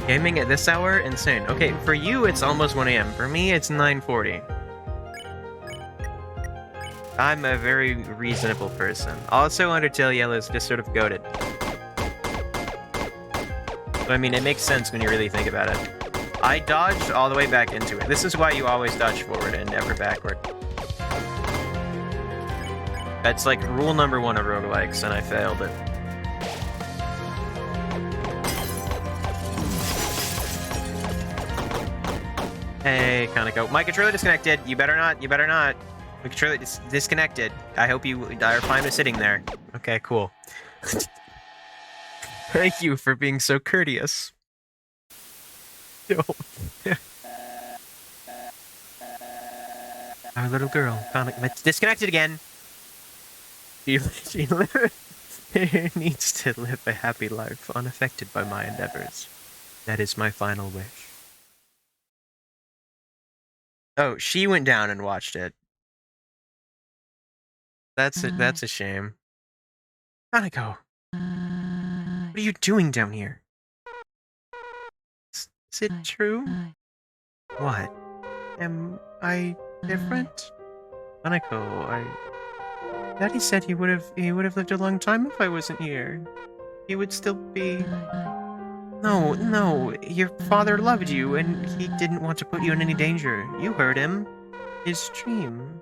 Gaming at this hour? Insane. Okay, for you, it's almost 1 a.m. For me, it's 9:40. I'm a very reasonable person. Also, Undertale Yellow is just sort of goated. So, I mean, it makes sense when you really think about it. I dodged all the way back into it. This is why you always dodge forward and never backward. That's like rule number 1 of roguelikes, and I failed it. Hey, Kaneko. My controller disconnected. You better not. My controller is disconnected. I hope you are fine with sitting there. Okay, cool. Thank you for being so courteous. Our little girl. It's disconnected again. She needs to live a happy life, unaffected by my endeavors. That is my final wish. Oh, she went down and watched it. That's a shame. Kaneko, what are you doing down here? Is it true? What? Am I different? Kaneko, Daddy said he would have lived a long time if I wasn't here. He would still be... No, your father loved you, and he didn't want to put you in any danger. You heard him. His dream.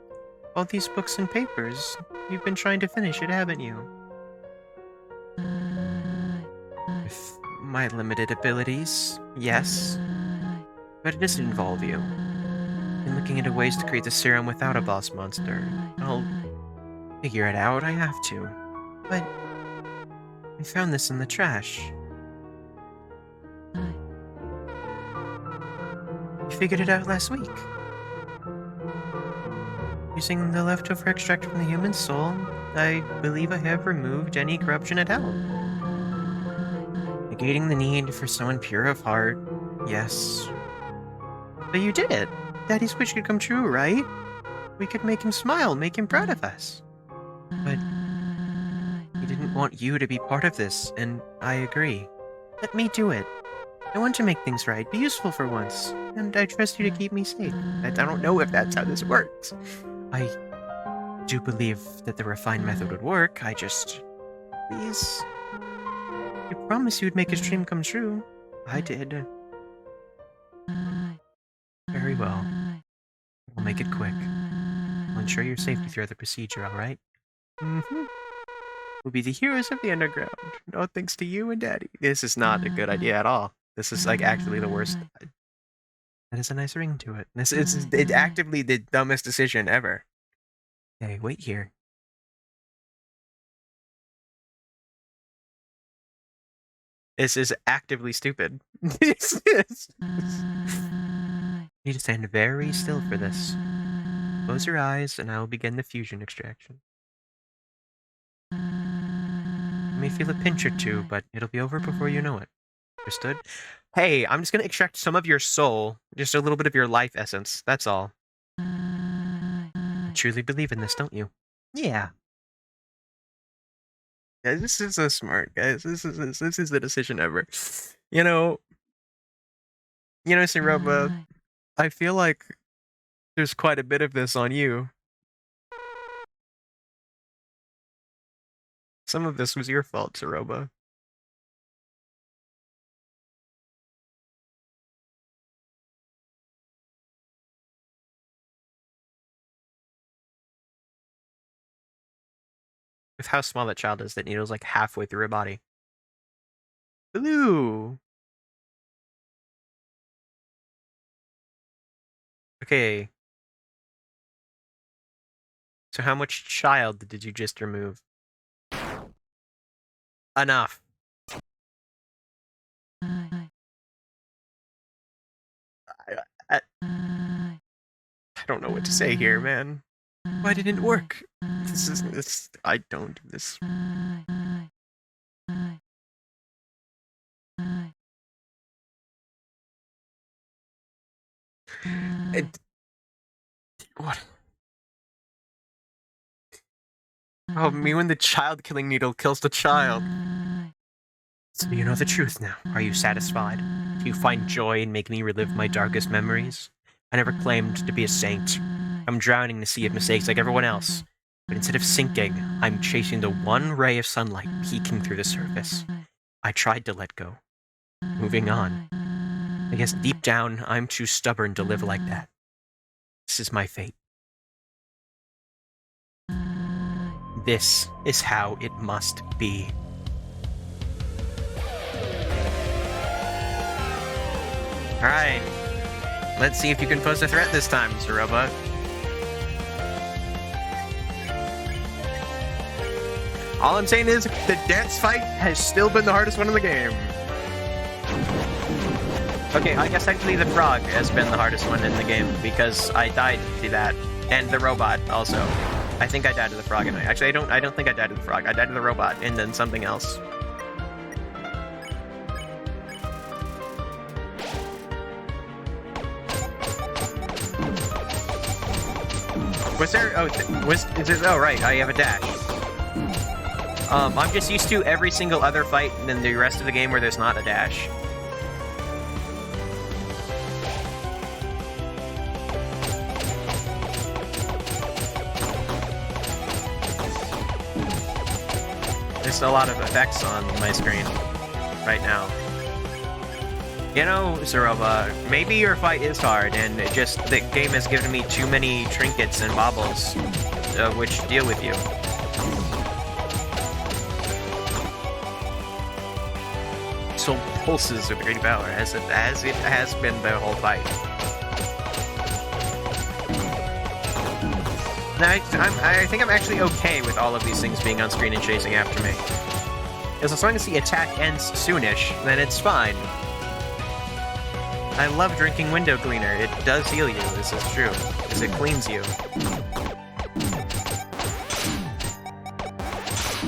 All these books and papers. You've been trying to finish it, haven't you? With my limited abilities, yes. But it doesn't involve you. I'm looking into ways to create the serum without a boss monster. I'll figure it out, I have to. But I found this in the trash. I figured it out last week. Using the leftover extract from the human soul, I believe I have removed any corruption at hell. Negating the need for someone pure of heart, yes. But you did it! Daddy's wish could come true, right? We could make him smile, make him proud of us. But he didn't want you to be part of this, and I agree. Let me do it. I want to make things right, be useful for once, and I trust you to keep me safe. I don't know if that's how this works. I do believe that the refined method would work, I just... Please? You promised you would make his dream come true. I did. Very well. We'll make it quick. We'll ensure your safety throughout the procedure, alright? Mm-hmm. We'll be the heroes of the underground. All thanks to you and Daddy. This is not a good idea at all. This is, like, actually the worst. That has a nice ring to it. This is actively the dumbest decision ever. Hey, wait here. This is actively stupid. This is... You need to stand very still for this. Close your eyes, and I will begin the fusion extraction. You may feel a pinch or two, but it'll be over before you know it. Understood? Hey, I'm just gonna extract some of your soul. Just a little bit of your life essence. That's all. You truly believe in this, don't you? Yeah. Yeah, this is so smart, guys. This is the decision ever. You know, Siroba, I feel like there's quite a bit of this on you. Some of this was your fault, Siroba. With how small that child is, that needle's like halfway through her body. Blue. Okay. So how much child did you just remove? Enough. I don't know what to say here, man. Why didn't it work? I don't do this. What? Oh, me when the child-killing needle kills the child. So you know the truth now. Are you satisfied? Do you find joy in making me relive my darkest memories? I never claimed to be a saint. I'm drowning in a sea of mistakes like everyone else. But instead of sinking, I'm chasing the one ray of sunlight peeking through the surface. I tried to let go. Moving on. I guess deep down, I'm too stubborn to live like that. This is my fate. This is how it must be. Alright. Let's see if you can pose a threat this time, Mr. Robot. All I'm saying is, the dance fight has still been the hardest one in the game. Okay, I guess actually the frog has been the hardest one in the game, because I died to that. And the robot, also. I think I died to the frog, and actually, I don't think I died to the frog. I died to the robot, and then something else. Was there? Oh, is it? Oh, right. I have a dash. I'm just used to every single other fight in the rest of the game where there's not a dash. There's a lot of effects on my screen right now. You know, Zeroba, maybe your fight is hard, and just the game has given me too many trinkets and baubles, which deal with you. Soul pulses with great power, as it has been the whole fight. Now, I think I'm actually okay with all of these things being on screen and chasing after me. As long as the attack ends soonish, then it's fine. I love drinking window cleaner. It does heal you, this is true, because it cleans you.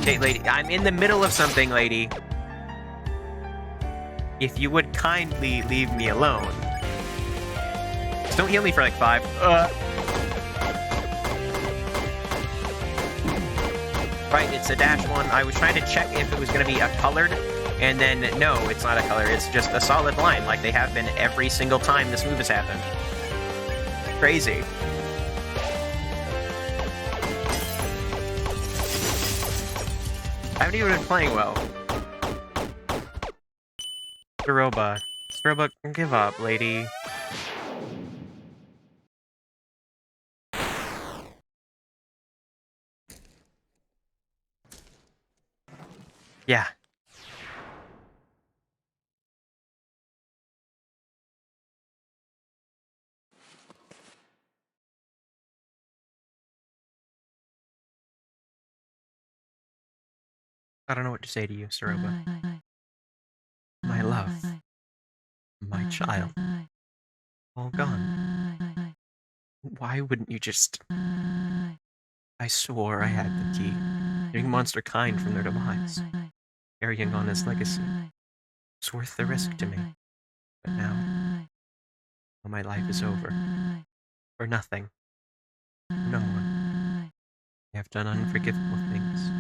Okay, lady, I'm in the middle of something, lady. If you would kindly leave me alone. Just don't heal me for like 5. Right, it's a dash one. I was trying to check if it was going to be a colored, and then no, it's not a color. It's just a solid line, like they have been every single time this move has happened. Crazy. I haven't even been playing well. Staroba. Staroba, give up, lady. Yeah. I don't know what to say to you, Saroba. My love. My child. All gone. Why wouldn't you just... I swore I had the key. Saving monster kind from their demise. Carrying on his legacy. It's worth the risk to me. But now, well, my life is over. For nothing. No one. I have done unforgivable things.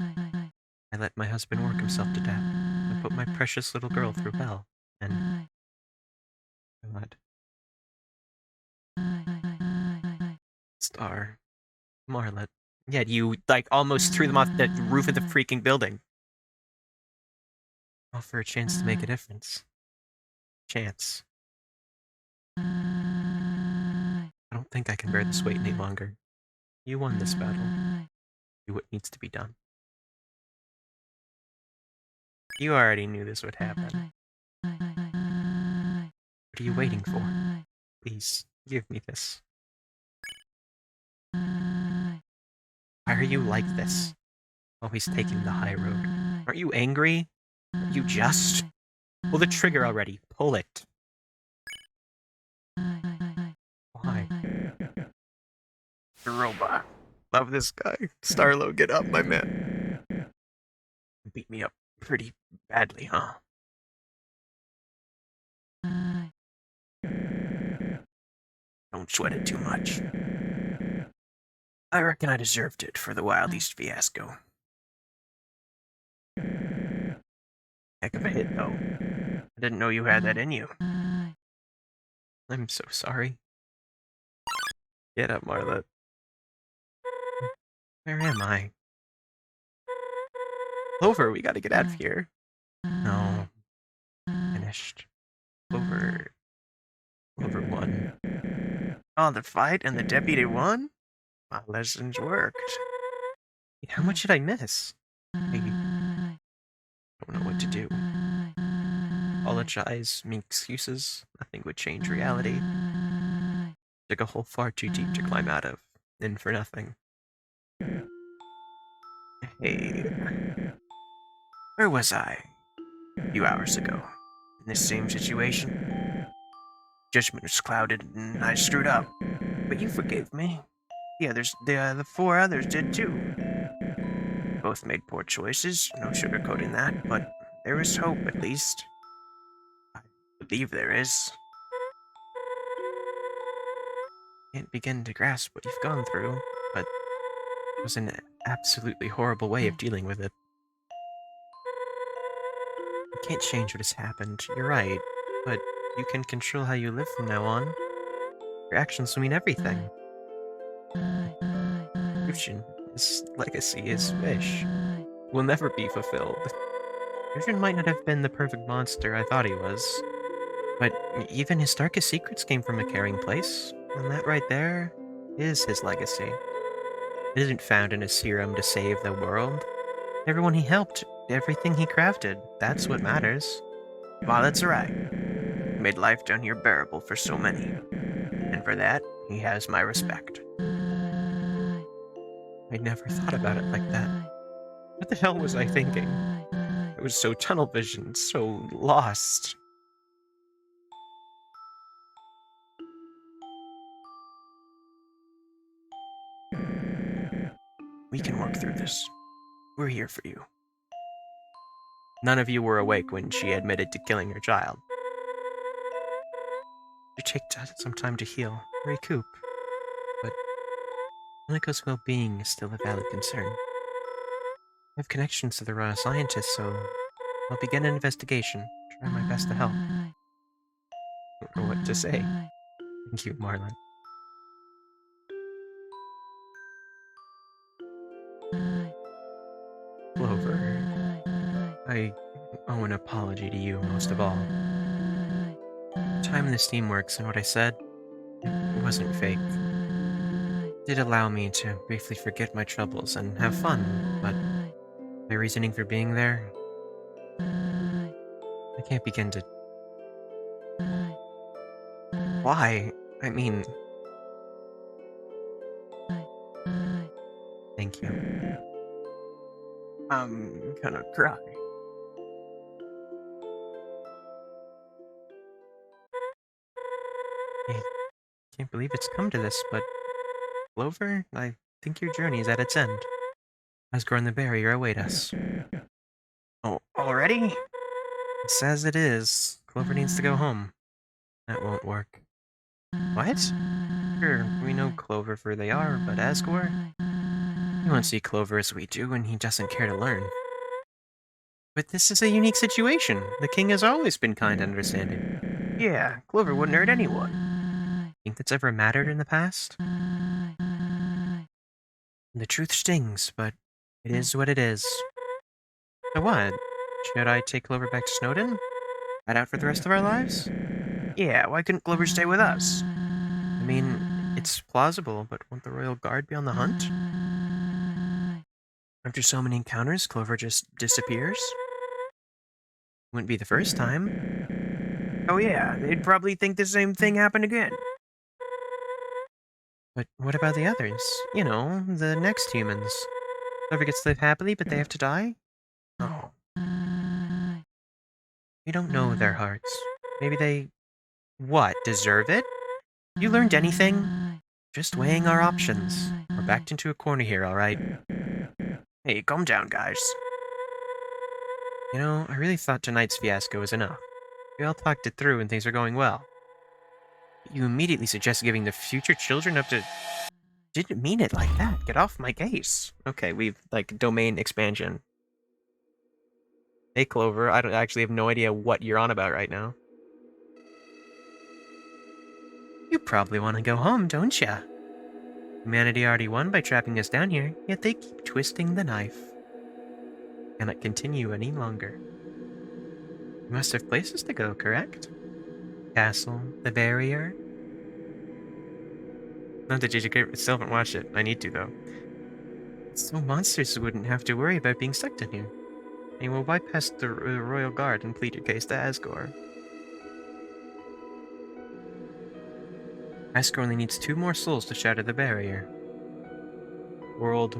I let my husband work himself to death and put my precious little girl through hell. And God, Star, Marlet. Yet you, like, almost threw them off the roof of the freaking building. All for a chance to make a difference. Chance. I don't think I can bear this weight any longer. You won this battle. Do what needs to be done. You already knew this would happen. What are you waiting for? Please, give me this. Why are you like this? Always taking the high road. Aren't you angry? Are you just? Pull the trigger already. Pull it. Why? The robot. Love this guy. Starlo, get up, my man. Beat me up pretty badly, huh? Don't sweat it too much. I reckon I deserved it for the Wild East fiasco. Heck of a hit, though. I didn't know you had that in you. I'm so sorry. Get up, Marla. Where am I? Clover, we gotta get out of here. No. Finished. Clover. Clover won. Oh, the fight and the deputy won? My lessons worked. How much did I miss? I don't know what to do. Apologize, make excuses. Nothing would change reality. Took a hole far too deep to climb out of. In for nothing. Hey. Where was I? A few hours ago. In this same situation. Judgment was clouded and I screwed up. But you forgave me. The four others did too. Both made poor choices, no sugarcoating that, but there is hope at least. I believe there is. Can't begin to grasp what you've gone through, but it was an absolutely horrible way of dealing with it. You can't change what has happened, you're right, but you can control how you live from now on. Your actions will mean everything. Fusion, his legacy, his wish, will never be fulfilled. Fusion might not have been the perfect monster I thought he was, but even his darkest secrets came from a caring place, and that right there is his legacy. It isn't found in a serum to save the world. Everyone he helped, everything he crafted, that's what matters. Well, that's right. He made life down here bearable for so many, and for that, he has my respect. I never thought about it like that. What the hell was I thinking? I was so tunnel visioned, so lost. We can work through this. We're here for you. None of you were awake when she admitted to killing her child. You take some time to heal, recoup, but Monaco's well-being is still a valid concern. I have connections to the raw scientists, so I'll begin an investigation. Try my best to help. Don't know what to say. Thank you, Marlon. Clover, I owe an apology to you most of all. The time in the Steamworks and what I said, it wasn't fake. It did allow me to briefly forget my troubles and have fun, but my reasoning for being there, I can't begin to... Why? I mean... Thank you. I'm gonna cry. I can't believe it's come to this, but... Clover, I think your journey is at its end. Asgore and the barrier await us. Oh, already? It's as it is. Clover needs to go home. That won't work. What? Sure, we know Clover for they are, but Asgore? He won't see Clover as we do, and he doesn't care to learn. But this is a unique situation. The king has always been kind and understanding. Yeah, Clover wouldn't hurt anyone. Think that's ever mattered in the past? The truth stings, but it is what it is. So what? Should I take Clover back to Snowdin? Head out for the rest of our lives? Yeah, why couldn't Clover stay with us? I mean, it's plausible, but won't the royal guard be on the hunt? After so many encounters, Clover just disappears? Wouldn't be the first time. Oh yeah, they'd probably think the same thing happened again. But what about the others? You know, the next humans. Clover gets to live happily, but they have to die? Oh. We don't know their hearts. Maybe they... What, deserve it? You learned anything? Just weighing our options. We're backed into a corner here, alright? Hey, calm down, guys. You know, I really thought tonight's fiasco was enough. We all talked it through and things are going well. You immediately suggest giving the future children up to... Didn't mean it like that. Get off my case. Okay, we've, like, domain expansion. Hey, Clover, I actually have no idea what you're on about right now. You probably want to go home, don't ya? Humanity already won by trapping us down here, yet they keep twisting the knife. Cannot continue any longer. You must have places to go, correct? Castle, the barrier. Not that JJ still haven't watched it. I need to, though. So monsters wouldn't have to worry about being stuck down here. And you will bypass the royal guard and plead your case to Asgore. Asgore only needs 2 more souls to shatter the barrier. World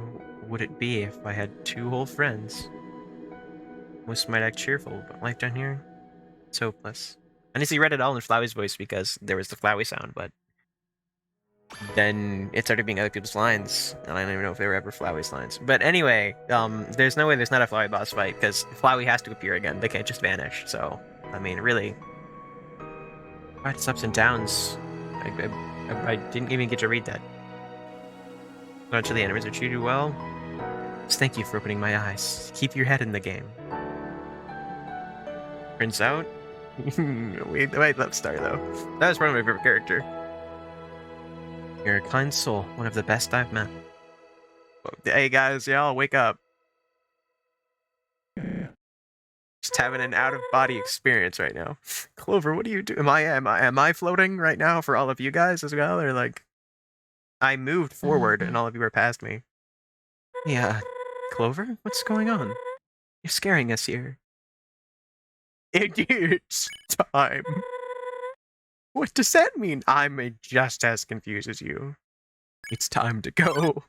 would it be if I had 2 whole friends? Most might act cheerful, but life down here, it's hopeless. Honestly, read it all in Flowey's voice because there was the Flowey sound, but then it started being other people's lines, and I don't even know if they were ever Flowey's lines. But anyway, there's no way there's not a Flowey boss fight, because Flowey has to appear again. They can't just vanish, so, I mean, really. Its ups and downs. I didn't even get to read that. Much of the enemies are treated well. Just thank you for opening my eyes. Keep your head in the game. Turns out... wait, let's start, though. That was probably my favorite character. You're a kind soul, one of the best I've met. Hey guys, y'all, wake up. Just having an out-of-body experience right now. Clover, what do you do? Am I floating right now for all of you guys as well, or like... I moved forward and all of you are past me. Yeah, Clover, what's going on? You're scaring us here. It's time. What does that mean? I'm just as confused as you. It's time to go.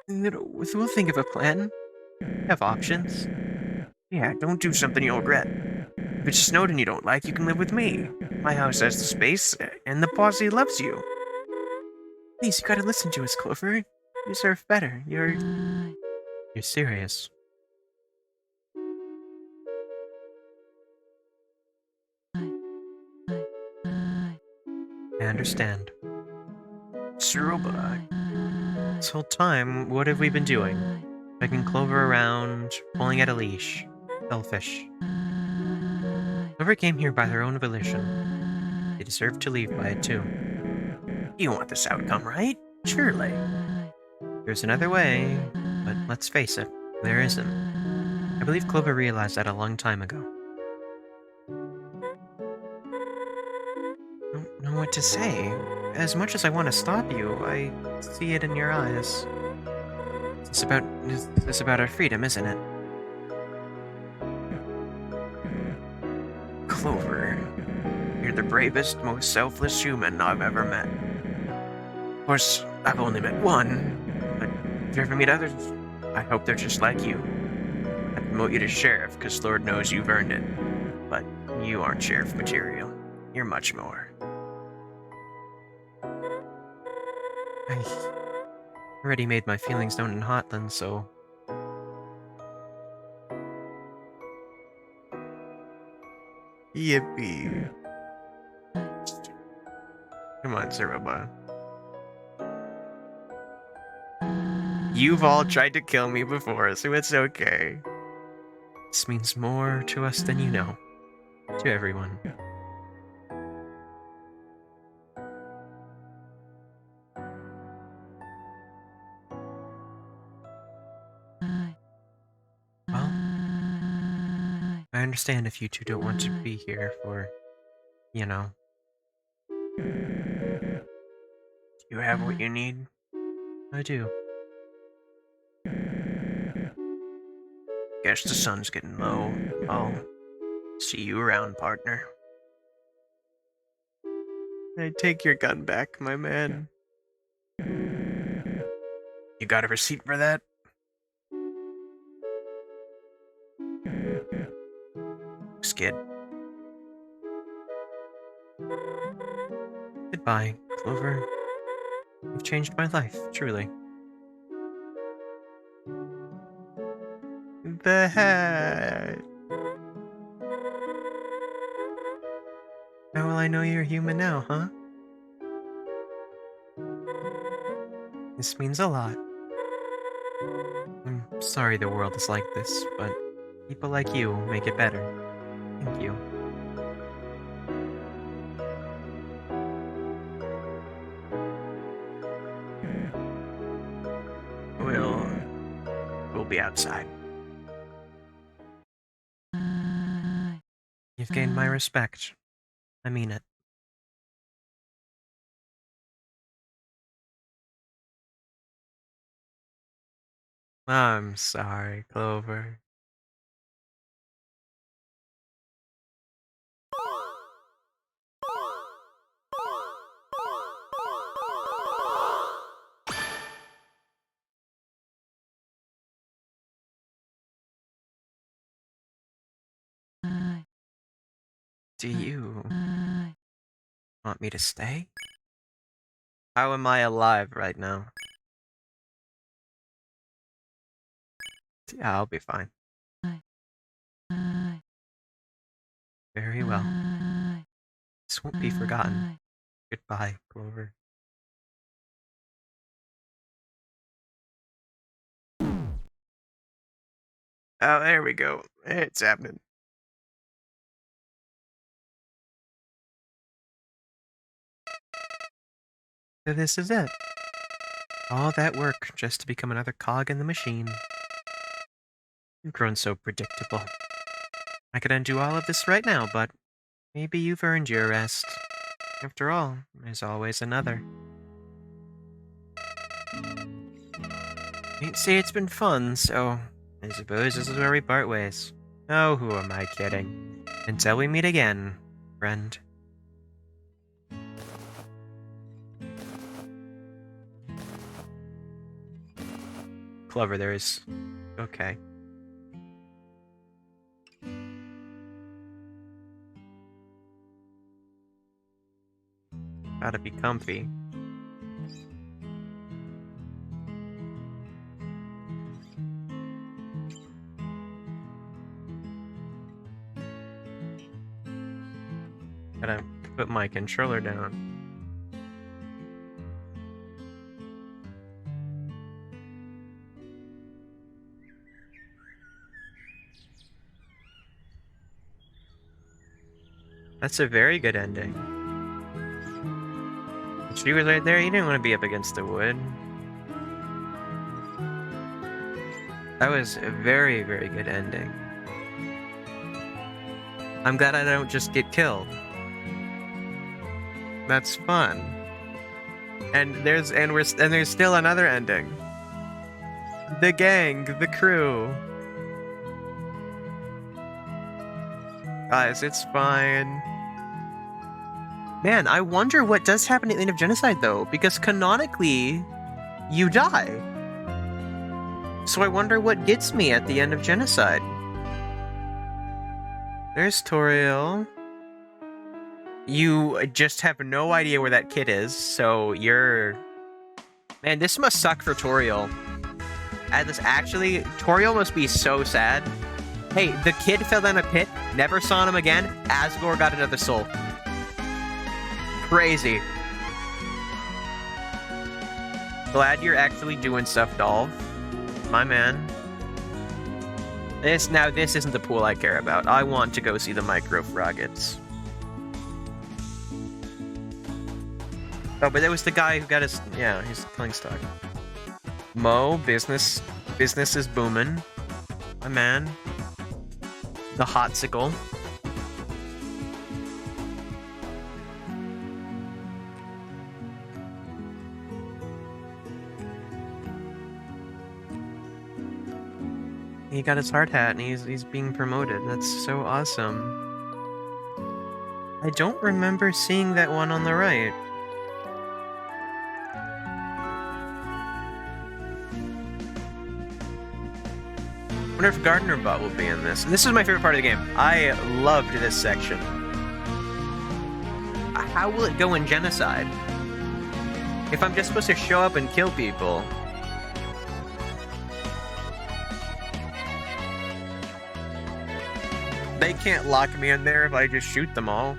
No, we'll think of a plan. We have options. Yeah, don't do something you'll regret. If it's Snowdin you don't like, you can live with me. My house has the space, and the posse loves you. Please, you gotta listen to us, Clover. You deserve better. You're serious. I understand. Suruba. This whole time, what have we been doing? Dragging Clover around, pulling at a leash. Selfish. Clover came here by their own volition. They deserve to leave by it too. You want this outcome, right? Surely. There's another way, but let's face it, there isn't. I believe Clover realized that a long time ago. I don't know what to say. As much as I want to stop you, I see it in your eyes. It's about our freedom, isn't it? Clover, you're the bravest, most selfless human I've ever met. Of course, I've only met one, but if you ever meet others, I hope they're just like you. I'd promote you to sheriff, because Lord knows you've earned it. But you aren't sheriff material. You're much more. I already made my feelings known in Hotland, so... Yippee. Come on, Zeroba. You've all tried to kill me before, so it's okay. This means more to us than you know. To everyone. Well, I understand if you two don't want to be here for, you know. Do you have what you need? I do. Guess the sun's getting low. I'll see you around, partner. I take your gun back, my man. You got a receipt for that? Skid. Goodbye, Clover. You've changed my life, truly. The heck? How will I know you're human now, huh? This means a lot. I'm sorry the world is like this, but people like you make it better. Thank you. We'll be outside. You've gained my respect. I mean it. I'm sorry, Clover. Do you want me to stay? How am I alive right now? Yeah, I'll be fine. Very well. This won't be forgotten. Goodbye, Clover. Oh, there we go. It's happening. So this is it. All that work just to become another cog in the machine. You've grown so predictable. I could undo all of this right now, but maybe you've earned your rest. After all, there's always another. You'd say it's been fun, so I suppose this is where we part ways. Oh, who am I kidding? Until we meet again, friend. Clever, there is... Okay. Gotta be comfy. Gotta put my controller down. That's a very good ending. She was right there, you didn't want to be up against the wood. That was a very, very good ending. I'm glad I don't just get killed. That's fun. And there's still another ending. The gang, the crew. Guys, it's fine. Man, I wonder what does happen at the end of Genocide, though, because canonically, you die. So I wonder what gets me at the end of Genocide. There's Toriel. You just have no idea where that kid is, so you're... Man, this must suck for Toriel. Toriel must be so sad. Hey, the kid fell down a pit, never saw him again, Asgore got another soul. Crazy. Glad you're actually doing stuff, Dolph. My man. This isn't the pool I care about. I want to go see the micro froggets. Oh, but that was the guy who got his... Yeah, he's killing stock. Mo, business is booming. My man. The hotsicle. He got his hard hat and he's being promoted. That's so awesome. I don't remember seeing that one on the right. I wonder if Gardener Bot will be in this. And this is my favorite part of the game. I loved this section. How will it go in Genocide? If I'm just supposed to show up and kill people. They can't lock me in there if I just shoot them all.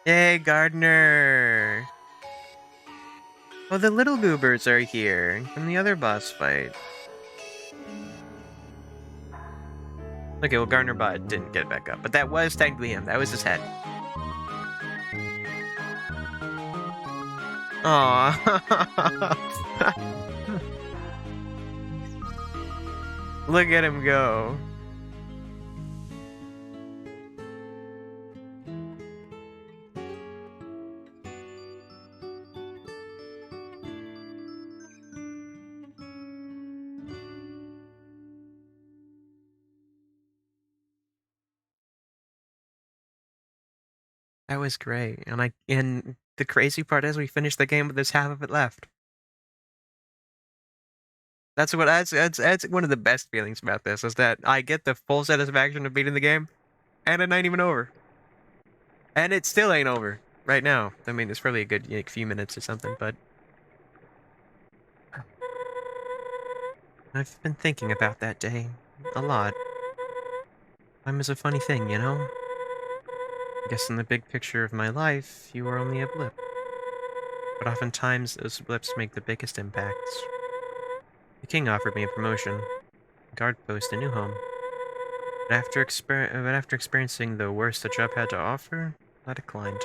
Hey, Gardener! Oh, the little goobers are here from the other boss fight. Okay, well, Gardener Bot didn't get back up, but that was technically him. That was his head. Aww. Look at him go. That was great, and the crazy part is we finished the game with this half of it left. That's one of the best feelings about this, is that I get the full satisfaction of beating the game, and it ain't even over. And it still ain't over right now. I mean, it's probably a good few minutes or something, but I've been thinking about that day a lot. Time is a funny thing, you know? I guess in the big picture of my life, you were only a blip. But oftentimes, those blips make the biggest impacts. The king offered me a promotion, a guard post, a new home. But after experiencing the worst the job had to offer, I declined.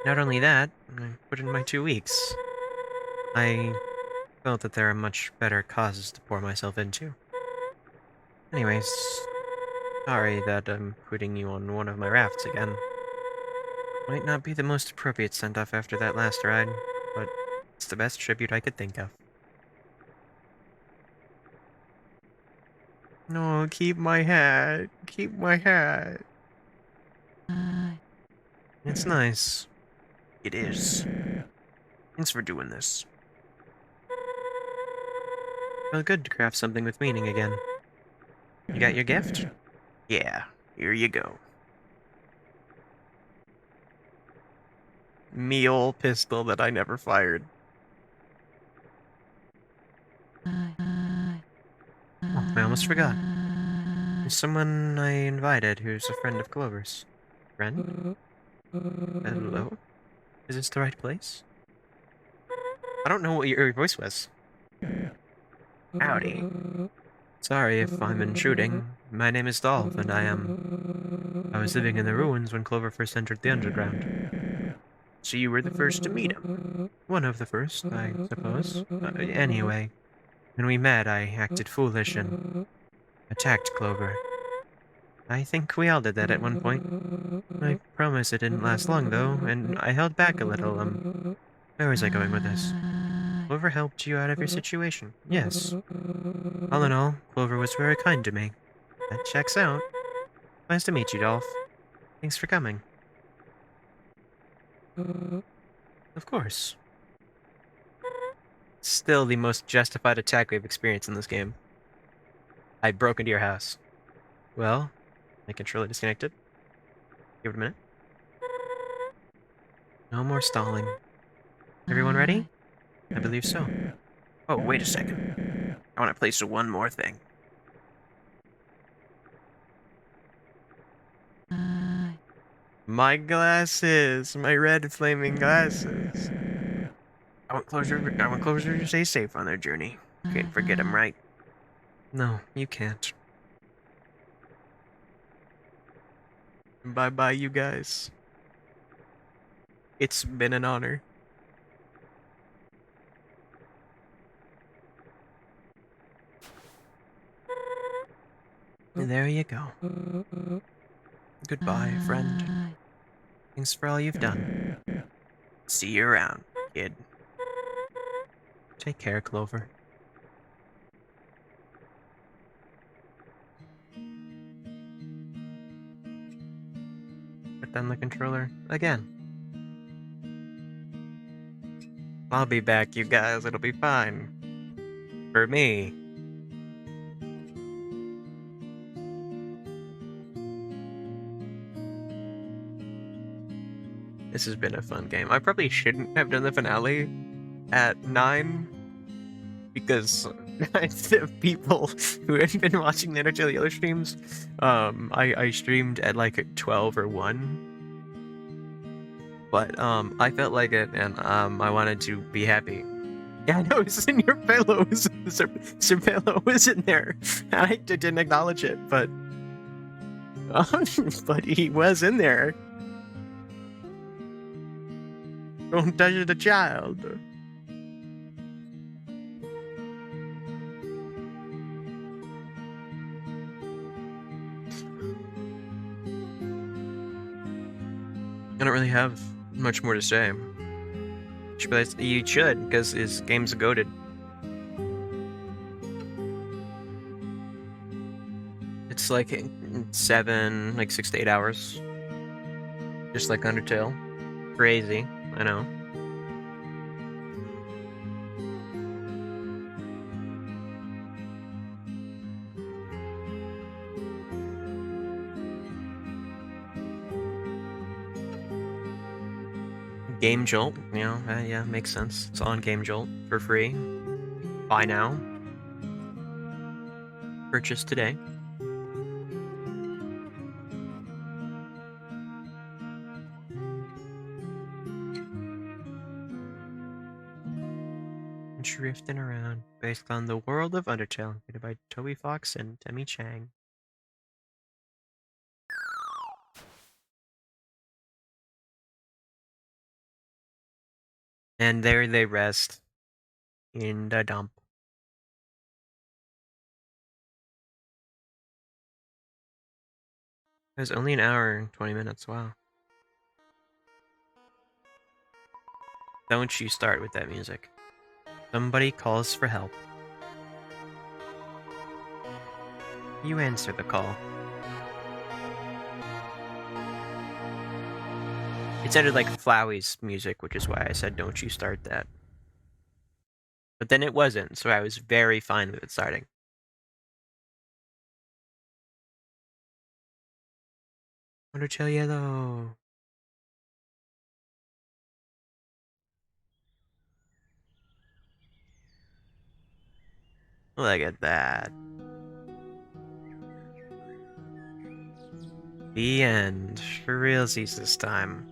Not only that, I put in my 2 weeks. I felt that there are much better causes to pour myself into. Anyways, sorry that I'm putting you on one of my rafts again. Might not be the most appropriate send-off after that last ride, but it's the best tribute I could think of. No, keep my hat. Keep my hat. It's nice. It is. Thanks for doing this. Felt good to craft something with meaning again. You got your gift? Yeah, here you go. Meal pistol that I never fired. Oh, I almost forgot. There's someone I invited who's a friend of Clover's. Friend? Hello? Is this the right place? I don't know what your voice was. Howdy. Sorry if I'm intruding. My name is Dolph, and I was living in the ruins when Clover first entered the underground. So you were the first to meet him. One of the first, I suppose. Anyway, when we met, I acted foolish and attacked Clover. I think we all did that at one point. I promise it didn't last long, though, and I held back a little. Where was I going with this? Clover helped you out of your situation. Yes. All in all, Clover was very kind to me. That checks out. Nice to meet you, Dolph. Thanks for coming. Of course. Still the most justified attack we've experienced in this game. I broke into your house. Well, my controller disconnected. Give it a minute. No more stalling. Everyone ready? I believe so. Oh, wait a second. I want to place one more thing. My glasses! My red flaming glasses! I want Clover to stay safe on their journey. Can't forget them, right? No, you can't. Bye-bye, you guys. It's been an honor. There you go. Goodbye, friend. Thanks for all you've done. See you around, kid. Take care, Clover. Put down the controller again. I'll be back, you guys. It'll be fine. For me. This has been a fun game. I probably shouldn't have done the finale at 9 because the people who had been watching the Undertale Yellow streams, I streamed at like 12 or 1. But I felt like it, and I wanted to be happy. Yeah, I know, it's in your pillow. Sir Pillow was in there. I didn't acknowledge it, but but he was in there. Don't touch the child. I don't really have much more to say. But you should, because his game's goated. It's like 6 to 8 hours. Just like Undertale. Crazy, I know. Game Jolt, yeah, makes sense. It's on Game Jolt for free. Buy now. Purchase today. Drifting around, based on the world of Undertale, created by Toby Fox and Demi Chang. And there they rest in the dump. It was only an hour and 20 minutes, wow. Don't you start with that music. Somebody calls for help. You answer the call. It sounded like Flowey's music, which is why I said don't you start that. But then it wasn't, so I was very fine with it starting. Undertale Yellow. Look at that. The end. For realsies this time.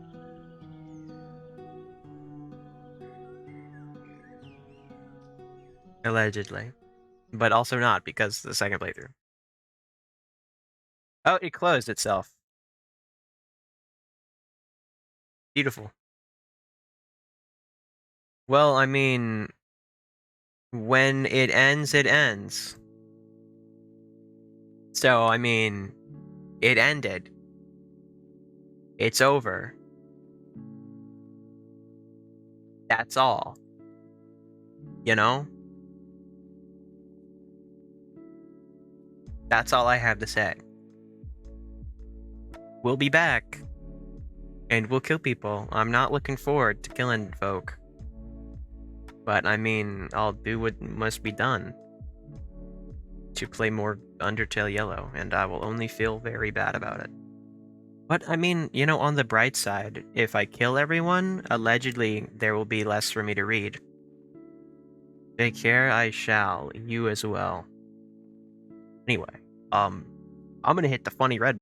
Allegedly. But also not, because the second playthrough. Oh, it closed itself. Beautiful. Well, I mean, when it ends, it ends. So, I mean, it ended. It's over. That's all. You know? That's all I have to say. We'll be back. And we'll kill people. I'm not looking forward to killing folk. But I mean, I'll do what must be done to play more Undertale Yellow, and I will only feel very bad about it. But I mean, you know, on the bright side, if I kill everyone, allegedly there will be less for me to read. Take care, I shall. You as well. Anyway, I'm gonna hit the funny red button.